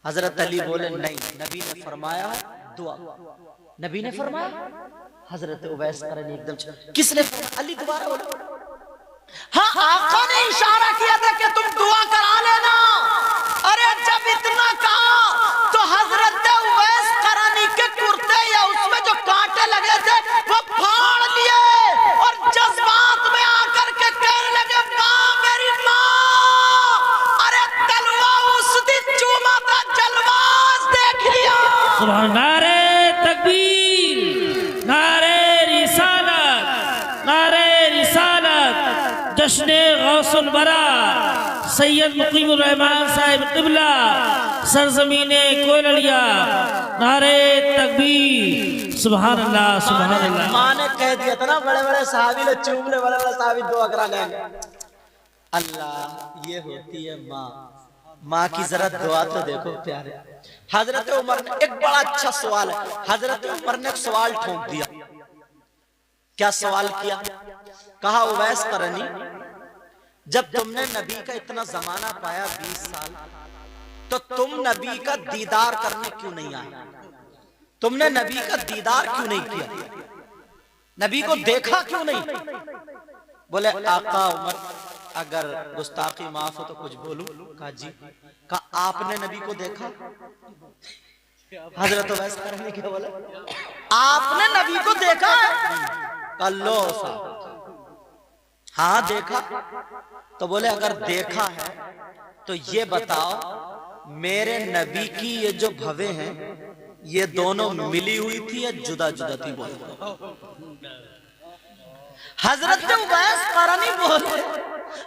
हजरत अली बोले नहीं, नबी ने फरमाया दुआ। नबी ने फरमाया। हजरत उवैस करनी एकदम, किसने? अली दोबारा बोला। हाँ, आका ने इशारा किया था कि तुम दुआ करा लेना। अरे जब इतना कहा तो हजरत उवैस करनी के कुर्ते या उसमें जो कांटे लगे थे वो फाड़ लिए और जज्बात में आकर के कहने लगे माँ मेरी माँ, अरे तलवा उस दिन चूमा था, जलवास देख लिया। सुभान नारे तकबीर, नारे रिसालत, नारे रिसालत, जश्न गौसुल बरा सैयद मुकीमुर रहमान साहिब क़िबला सरजमीने कोयलिया, नारे तकबीर, सुभान अल्लाह सुभान अल्लाह। माँ ने कह दिया था ना बड़े बड़े सहाबी ने चूम ले, बड़े बड़े सहाबी दुआ करा लेंगे। अल्लाह ये होती है माँ। माँ की जरा दुआ तो देखो प्यारे। हजरत उमर ने एक बड़ा अच्छा सवाल है, हजरत उमर ने एक सवाल ठोक दिया। क्या सवाल किया? कहा उवैस करनी, जब तुमने नबी का इतना जमाना पाया 20 साल, तो तुम नबी का दीदार करने क्यों नहीं आए? तुमने नबी का दीदार क्यों नहीं किया? नबी को देखा क्यों नहीं? बोले आका उमर अगर गुस्ताखी माफ हो तो कुछ बोलूं। कहा जी। कहा आपने नबी को देखा? हजरत उवैस करनी क्या बोला? आपने नबी को देखा? कहा लो साहब हाँ देखा। तो बोले अगर देखा है तो ये बताओ मेरे नबी की ये जो भवें हैं ये दोनों मिली हुई थी या जुदा जुदा थी? बोले हजरत उवैस करनी बोले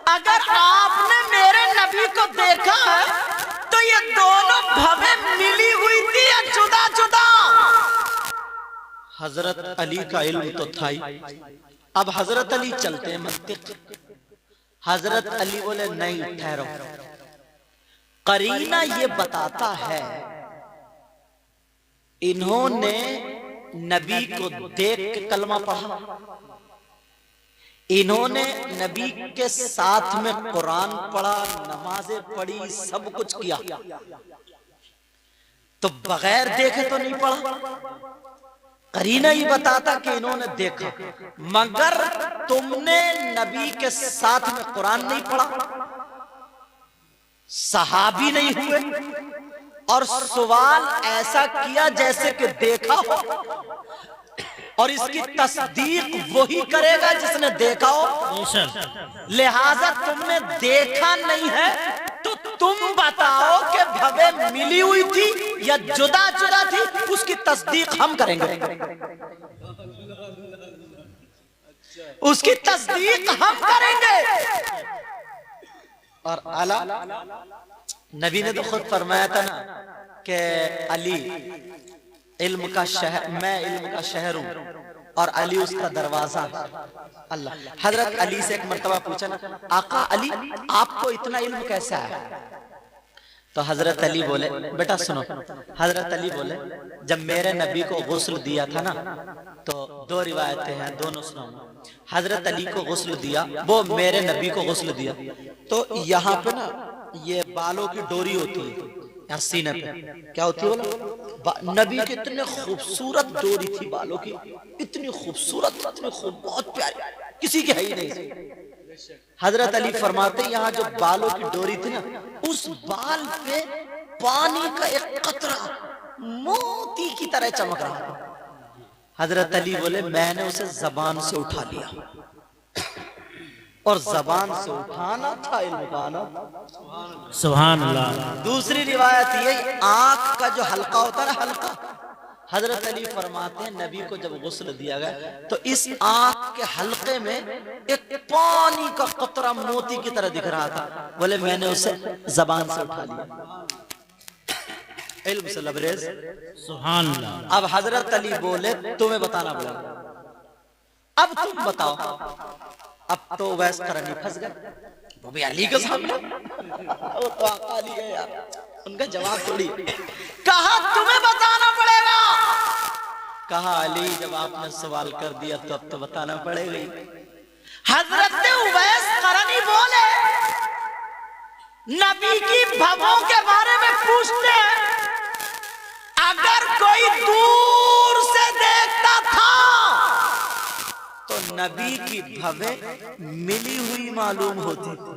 अगर आपने मेरे नबी को देखा है तो ये दोनों भवें मिली हुई थी या जुदा जुदा? हजरत अली का इल्म तो था ही। अब हजरत अली चलते हैं मंतिक। हजरत अली बोले नहीं ठहरो, करीना ये बताता है इन्होंने नबी को देख के कलमा पढ़ा, इन्होंने नबी के साथ में कुरान पढ़ा, नमाजें पढ़ी, सब कुछ किया, तो बगैर देखे तो नहीं पढ़ा। करीना ही बताता कि इन्होंने देखा, मगर तुमने नबी के साथ में कुरान नहीं पढ़ा, सहाबी नहीं हुए और सवाल ऐसा किया जैसे कि देखा हो, और इसकी तस्दीक वही करेगा जिसने देखा हो। लिहाजा तुमने देखा नहीं है तो तुम बताओ कि भवें मिली हुई थी या जुदा जुदा थी, उसकी तस्दीक हम करेंगे। उसकी तस्दीक हम करेंगे। और आला नबी ने तो खुद फरमाया था ना कि अली इल्म का शहर, मैं इल्म का शहर हूं और अली उसका दरवाजा। अल्लाह हजरत अली से एक मर्तबा पूछा ना आका अली आपको इतना इल्म कैसे आया? तो हजरत अली बोले बेटा सुनो। हजरत अली बोले जब मेरे नबी को गुस्ल दिया था ना, तो दो रिवायतें हैं, दोनों सुनो। हजरत अली को गुस्ल दिया, वो मेरे नबी को गुस्ल दिया, तो यहाँ पे ना ये बालों की डोरी होती है यहाँ सीने पे, क्या होती है बोला? नबी के इतने खूबसूरत डोरी थी बालों की, इतनी खूबसूरत, इतनी बहुत प्यारी, किसी की है ही नहीं। हजरत अली फरमाते यहाँ जो बालों की डोरी थी ना, उस बाल पे पानी का एक कतरा मोती की तरह चमक रहा था। हजरत अली बोले मैंने उसे जबान से उठा लिया और जबान से उठाना था इल्म का आना। सुभान अल्लाह। दूसरी रिवायत ये, आंख का जो हल्का होता है ना, हल्का, हजरत अली फरमाते हैं नबी को जब गुस्ल दिया गया तो इस आंख के हल्के में एक पानी का कतरा मोती की तरह दिख रहा था। बोले मैंने उसे जबान से उठा लिया, इल्म से लबरेज। सुभान अल्लाह। अब हजरत अली बोले तुम्हें बताना पड़ेगा, अब तुम बताओ। अब तो वैस करनी फंस गए, वो भी अली के सामने, वो तो आका अली है यार, उनका जवाब थोड़ी। कहा तुम्हें बताना पड़ेगा। कहा अली जब आपने सवाल कर दिया तो अब तो बताना पड़ेगा ही। हजरत उवैस करनी बोले नबी की भवों के बारे में पूछते हैं, अगर कोई दूर से देखता था तो नबी की भवें मिली हुई मालूम होती थी।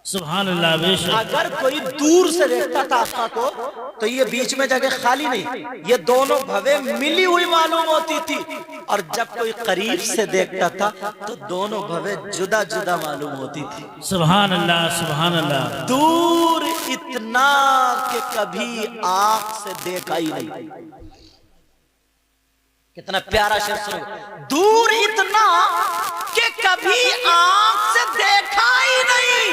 सुभान अल्लाह। बेशक अगर कोई दूर से देखता था आका को तो ये बीच में जगह खाली नहीं, ये दोनों भवें मिली हुई मालूम होती थी। और जब कोई करीब से देखता था तो दोनों भवें जुदा जुदा मालूम होती थी। सुभान अल्लाह। सुभान अल्लाह। दूर इतना कि कभी आंख से देखा ही नहीं। कितना प्यारा शेर सुनो, दूर इतना कि कभी आंख से देखा ही नहीं,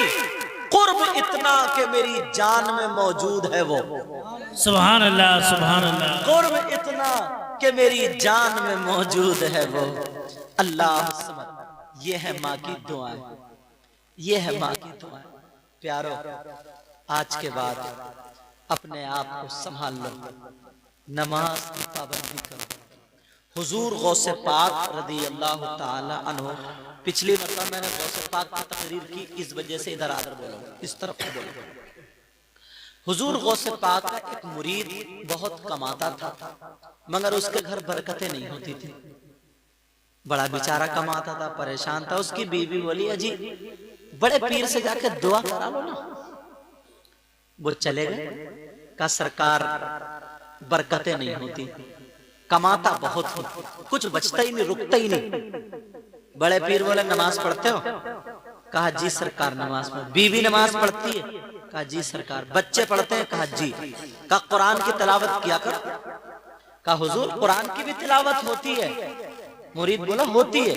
कुर्ब इतना कि मेरी जान में मौजूद है वो। सुभान अल्लाह। सुभान अल्लाह। कुर्ब इतना कि मेरी जान में मौजूद है वो। अल्लाह समद। ये है माँ की दुआएं, ये है माँ की दुआएं। प्यारो, आज के बाद अपने आप को संभाल लो, नमाज की पाबंदी करो। हुजूर गौसे पाक रदी अल्लाह ताला अन्हु, पिछली मतलब मैंने गौसे पाक की तकरीर की, इस वजह से इधर आकर बोलो, इस तरफ से बोलो। हुजूर गौसे पाक का एक मुरीद बहुत कमाता था, मगर उसके घर बरकतें नहीं होती थी। बड़ा बेचारा कमाता था, परेशान था। उसकी बीवी बोली अजी बड़े पीर से जाकर दुआ करा लो ना। वो चले गए, कहा सरकार बरकतें नहीं होती, कमाता बहुत हो, कुछ बचता ही नहीं, रुकता ही नहीं। बड़े पीर बोले नमाज पढ़ते हो? कहा जी सरकार नमाज पढ़। बीवी नमाज पढ़ती है? कहा जी सरकार। बच्चे पढ़ते हैं? कहा जी। कहा कुरान की तिलावत किया कर? कहा हुजूर कुरान की भी तिलावत होती है। मुरीद बोला होती है।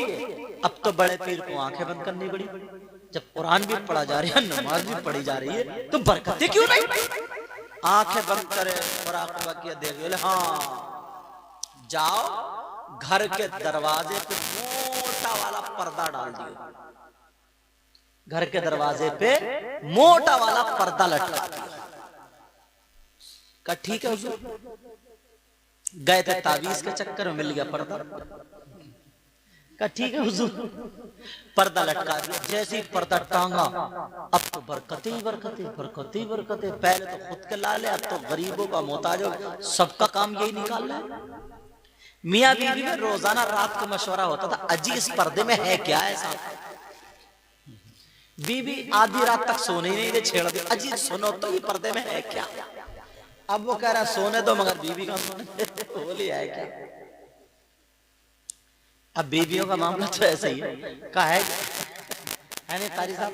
अब तो बड़े पीर को आंखें बंद करनी पड़ी। जब कुरान भी पढ़ा जा रहा है, नमाज भी पढ़ी जा रही है, तो बरकतें क्यों नहीं? आंखें बंद करे, मुराकबा किया, देख बोले हाँ जाओ घर के दरवाजे पे मोटा वाला पर्दा डाल दियो। घर के दरवाजे पे मोटा वाला पर्दा लटका दिया। कहा ठीक है हुजूर। गए थे तावीज के चक्कर में, मिल गया पर्दा। कहा ठीक है हुजूर। पर्दा लटका दिया। जैसे ही पर्दा टांगा, अब तो बरकतें ही बरकतें, बरकतें ही बरकतें। पहले तो खुद के लाले, अब तो गरीबों का, मोहताजों, सबका काम यही निकाल रहा है। मियाँ बीवी में रोजाना रात को मशवरा होता था, अजी इस पर्दे में है क्या ऐसा? बीवी आधी रात तक सोने ही नहीं दे, छेड़ दे, अजी सुनो तो ये पर्दे में है क्या? अब वो कह रहा सोने दो, मगर बीवी का सोने बोली है क्या? अब बीवियों का मामला तो ऐसा ही है। कहा है नहीं कारी साहब,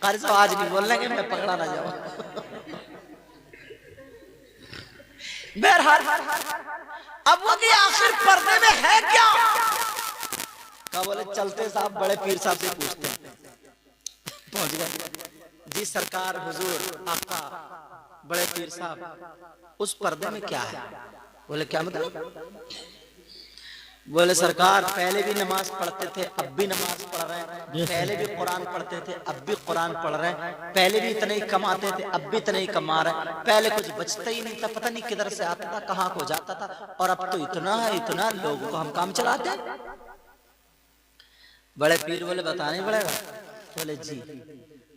कारी साहब आज नहीं बोलने के, मैं पकड़ा ना जाऊं। बहरहाल अब वो कि आखिर पर्दे में है क्या? क्या बोले चलते साहब बड़े पीर साहब से पूछते हैं। पहुंच गए जी सरकार हुजूर आका बड़े पीर साहब उस पर्दे में क्या है? बोले क्या मतलब? बोले सरकार पहले भी नमाज पढ़ते थे, अब भी नमाज पढ़ रहे हैं, पहले भी कुरान पढ़ते थे, अब भी कुरान पढ़ रहे हैं, पहले भी इतने ही कमाते थे, अब भी इतने ही कमा रहे हैं, पहले कुछ बचता ही नहीं था, पता नहीं किधर से आता था, कहाँ को जाता था, और अब तो इतना है, इतना लोगों को हम काम चलाते हैं। बड़े पीर बोले बताने पड़ेगा? बोले जी।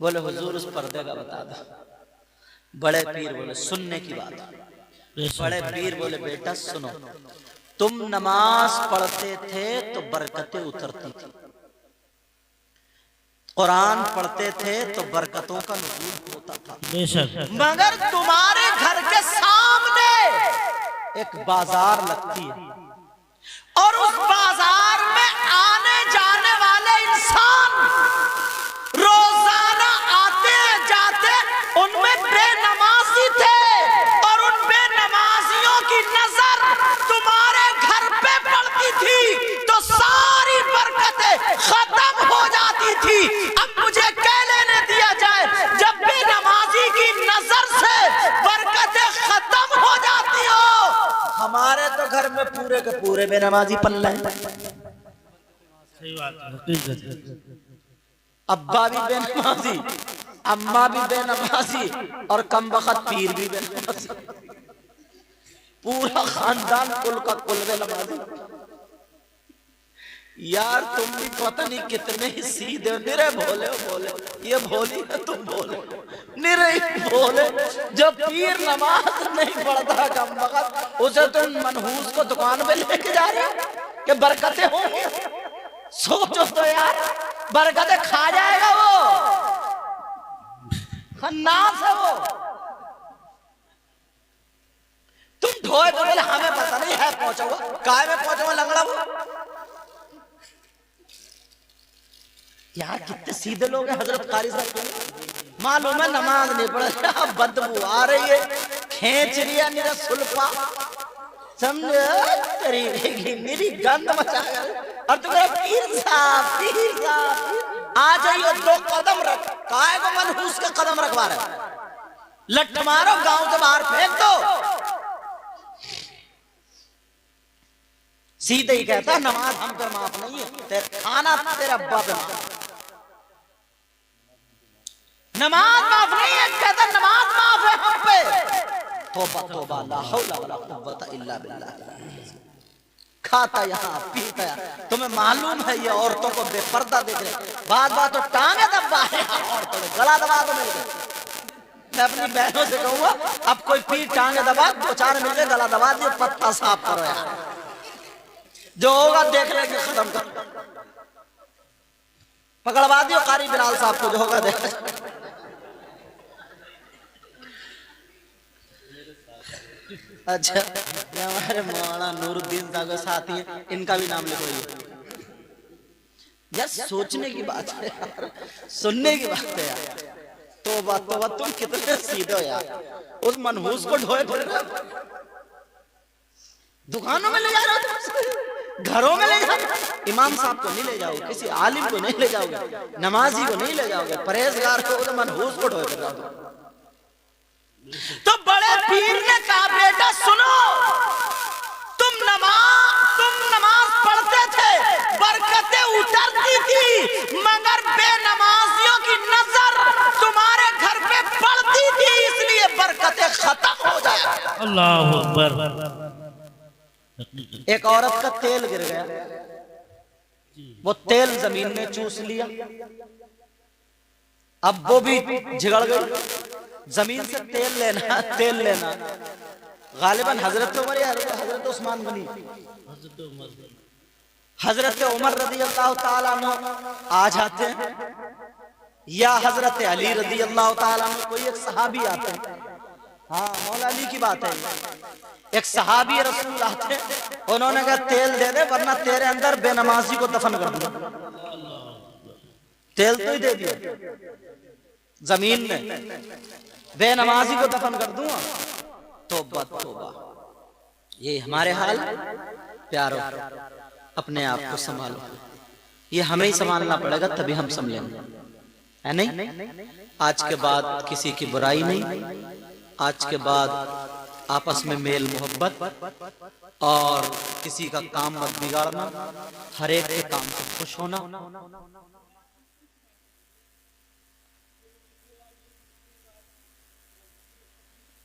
बोले हुजूर उस पर्दे का बता दो। बड़े पीर बोले सुनने की बात। बड़े पीर बोले बेटा सुनो, तुम नमाज पढ़ते थे तो बरकतें उतरती थी, कुरान पढ़ते थे तो बरकतों का नुज़ूल होता था। मगर तुम्हारे घर के सामने एक बाजार लगती है और उस बाजार में आने जाने वाले इंसान पूरे के पूरे बेनमाजी पल रहे हैं। सही बात है, हकीकत है। अब्बा भी बेनमाजी, अम्मा भी बेनमाजी और कम वक्त पीर भी बेनमाजी, पूरा खानदान कुल का कुल बेनमाजी। यार तुम भी पता नहीं कितने ही सीधे हो, निरे भोले हो, भोले ये भोली है, तुम भोले निरे भोले। जब पीर नमाज नहीं पढ़ता कम वक्त, उसे तुम मनहूस को दुकान पे लेके जा रहे हो कि बरकतें होंगी। सोचो तो यार, बरकतें खा जाएगा वो, खन्नास है वो। तुम ढोए तो बोले हमें पता नहीं है, पहुंचा हुआ काय में पहुंचा हुआ लंगड़ा वो। यार कितने सीधे लोग हैं। हजरत कारी साहब मालूम है नमाज नहीं पढ़ रहा, बदबू आ रही है, खींच रही है मेरा सुल्फा, समझे तेरी मेरी गंद मचा गई। और तू मेरा पीर साहब आ जाइए, 2 कदम रख, काय को मनहूस के कदम रखवा रहे, लठ मारो गांव से बाहर फेंक दो। सीधे ही कहता नमाज हम पर माफ नहीं है, तेरे खाना तेरे अब्बा पे नमाज माफ नहीं है, कहता नमाज माफ है हम पे। तौबा तौबा, ला हौला वला कुव्वता इल्ला बिल्लाह। खाता यहाँ पीता यहाँ, तुम्हें मालूम है ये औरतों को बेपर्दा देख रहे, बात बात तो टांगे दबा है औरतों ने, गला दबा दो मिल गए। मैं अपनी बहनों से कहूंगा अब कोई पीर टांगे दबा, 2-4 मिल गए, गला दबा दिए, पत्ता साफ करो यार, जो होगा देख लेंगे, खत्म कर, पकड़वा दियो कारी बिलाल साहब को, जो होगा देख। अच्छा, ये हमारे मौलाना नूरुद्दीन साहब के साथी हैं, इनका भी नाम लिखवाइए। यार सोचने की बात है यार, सुनने की बात है यार। तौबा तुम कितने सीधे हो यार। उस मनहूस को ढोए फिर दुकानों में ले जा रहे हो, घरों में ले जा रहे हो, इमाम साहब को नहीं ले जाओगे, किसी आलिम को नहीं ले जाओगे, नमाजी को नहीं ले जाओगे, परहेजगार को, तो मनहूस को ढोए फिर जाओगे। तो बड़े पीर ने कहा बेटा सुनो, तुम नमाज पढ़ते थे, बरकतें उतरती थी, मगर बेनमाजियों की नजर तुम्हारे घर पे पड़ती थी, इसलिए बरकतें खत्म हो जाए। अल्लाह अकबर। एक औरत का तेल गिर गया, वो तेल जमीन में चूस लिया, अब वो भी झिगड़ गई। जमीन से तेल लेना गालिबन हजरत उमर या हजरत उस्मान गनी, हजरत उमर रदी अल्लाह ताला अन्हु आ जाते हैं, या हजरत अली रदी अल्लाह ताला अन्हु, कोई एक सहाबी आते हैं। हाँ मौला अली की बात है, एक सहाबी रसूल आते हैं, उन्होंने कहा तेल दे दे वरना तेरे अंदर बेनमाजी को दफन कर दूंगा। तेल तो ही दे दिया जमीन में, बेनमाजी को दफन कर दूंगा। तौबा तौबा, ये हमारे हाल। प्यारो अपने आप को संभालो, ये हमें ही संभालना पड़ेगा, तभी हम संभलेंगे, है नहीं? आज के बाद किसी की बुराई नहीं, आज के बाद आपस में मेल मोहब्बत, और किसी का काम मत बिगाड़ना, हर एक के काम से खुश होना।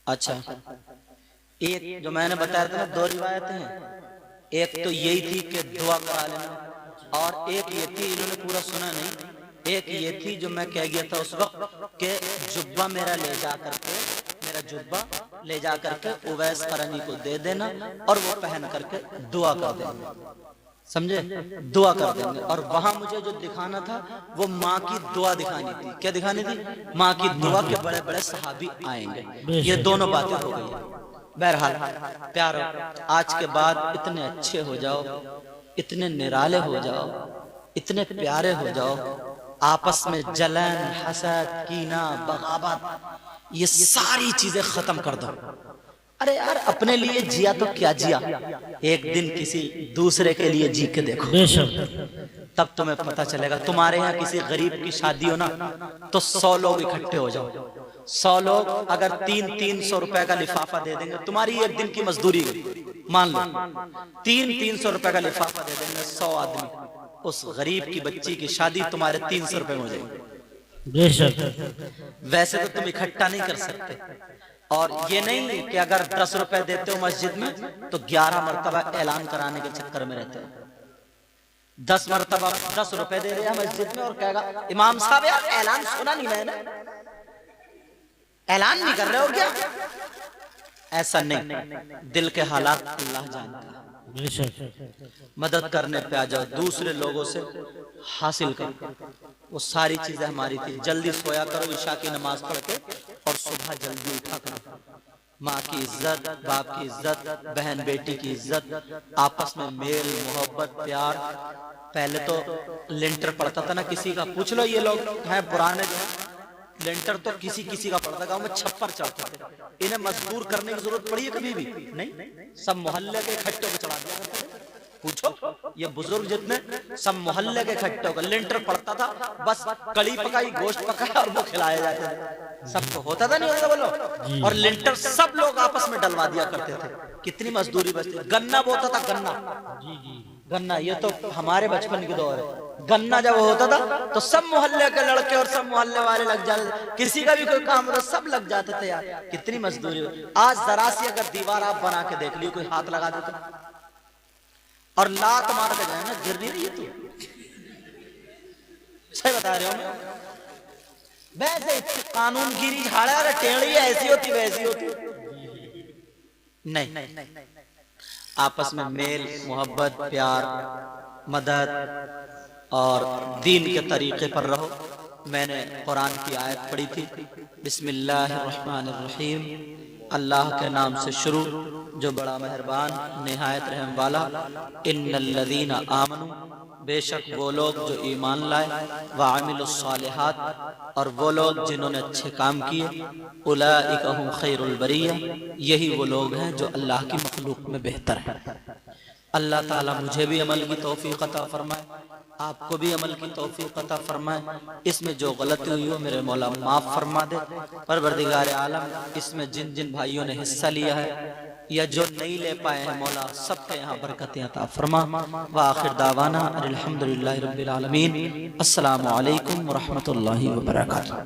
अच्छा, एक जो मैंने बताया था ना, 2 रिवायतें हैं, एक तो यही थी कि दुआ करा लेना, और एक ये थी, इन्होंने पूरा सुना नहीं, एक ये थी जो मैं कह गया था उस वक्त कि जुब्बा मेरा ले जा करके, मेरा जुब्बा ले जा करके उवैस करनी को दे देना, और वो पहन करके दुआ कर देंगे, समझे, दुआ कर देंगे। और वहां मुझे जो दिखाना था वो माँ की दुआ दिखानी थी। क्या दिखानी थी? माँ की दुआ के बड़े बड़े सहाबी आएंगे। ये दोनों बातें हो गई। बहरहाल प्यारो, आज के बाद इतने अच्छे हो जाओ, इतने निराले हो जाओ, इतने प्यारे हो जाओ, आपस में जलन, हसद, कीना, बगावत, ये सारी चीजें खत्म कर दो। अरे यार अपने लिए जिया तो क्या जिया, एक दिन किसी दूसरे के लिए जी के देखो, तब तुम्हें पता चलेगा। तुम्हारे यहाँ किसी गरीब की शादी हो ना तो 100 लोग इकट्ठे हो जाओ, 100 लोग अगर 300 रुपए का लिफाफा दे देंगे, तुम्हारी एक दिन की मजदूरी गई, मान लो 300 रुपए का लिफाफा दे देंगे 100 आदमी, उस गरीब की बच्ची की शादी तुम्हारे 300 रुपए में हो जाएगी। बेशक। वैसे तो तुम इकट्ठा नहीं कर सकते, और ये नहीं कि अगर 10 रुपए देते हो मस्जिद में तो 11 मरतबा ऐलान कराने के चक्कर में रहते हो। 10 मरतबा 10 रुपए दे रहे हैं मस्जिद में और कहेगा इमाम साहब यार ऐलान सुना नहीं मैंने, ऐलान नहीं कर रहे हो क्या? ऐसा नहीं, दिल के हालात अल्लाह जानता है। मदद करने पे आ जाओ, दूसरे लोगों से हासिल करो, वो सारी चीजें हमारी थी। जल्दी सोया करो ईशा की नमाज पढ़ के, और सुबह जल्दी उठा करो। माँ की इज्जत, बाप की इज्जत, बहन बेटी की इज्जत, आपस में मेल मोहब्बत प्यार। पहले तो लेंटर पड़ता था ना किसी का, पूछ लो ये लोग हैं पुराने जो लेंटर तो किसी किसी का पड़ता, गांव में छप्पर चढ़ते थे। इन्हें मजबूर करने की जरूरत पड़ी है कभी भी नहीं, सब मोहल्ले के इकट्ठे होकर चढ़ा दिया करते थे। पूछो ये बुजुर्ग जितने, सब मोहल्ले के इकट्ठे होकर लेंटर पड़ता था, बस कड़ी पकाई गोश्त पकाया और वो खिलाए जाते थे। सबको होता था नहीं होता बोलो, और लेंटर सब लोग आपस में डलवा दिया करते थे। कितनी मजदूरी बचती। गन्ना बोता था, गन्ना गन्ना, ये तो हमारे बचपन के दौर है। गन्ना जब होता था तो सब मोहल्ले के लड़के और सब मोहल्ले वाले लग जाते, किसी का भी कोई काम होता सब लग जाते थे यार। कितनी मजदूरी। आज जरा सी अगर दीवार आप बना के देख लियो, कोई हाथ लगा देता और लात मार के जाए ना, गिर नहीं रही है तू, सही बता रहे हो। वैसे कानून गिरी झाड़ा अगर टेढ़ी ऐसी होती वैसी होती नहीं। आपस में मेल मोहब्बत प्यार मदद और दीन के तरीके पर रहो। मैंने कुरान की आयत पढ़ी थी, बिस्मिल्लाहिर्रहमानिर्रहीम, अल्लाह के नाम से शुरू जो बड़ा मेहरबान निहायत रहम वाला। इन्नल्लज़ीना आमनू, बेशक वो लोग जो ईमान लाए, व अमिलुस्सालिहात, और वो लोग जिन्होंने अच्छे काम किए, उलाइका हुम खैरुल बरिया, यही वो लोग हैं जो अल्लाह की मखलूक में बेहतर है। अल्लाह ताला मुझे भी अमल की तौफीक अता फरमाए, आपको भी अमल की तौफीक अता फरमाए। इसमें जो गलती हुई हो मेरे मौला माफ फरमा दे। परवरदिगार आलम, इसमें जिन जिन भाइयों ने हिस्सा लिया है या जो नहीं ले पाए हैं मौला सबके यहाँ बरकतें अता फरमा। व आखिर दावाना अल्हम्दुलिल्लाहि रब्बिल आलमीन। अस्सलामु अलैकुम व रहमतुल्लाहि व बरकातुहू।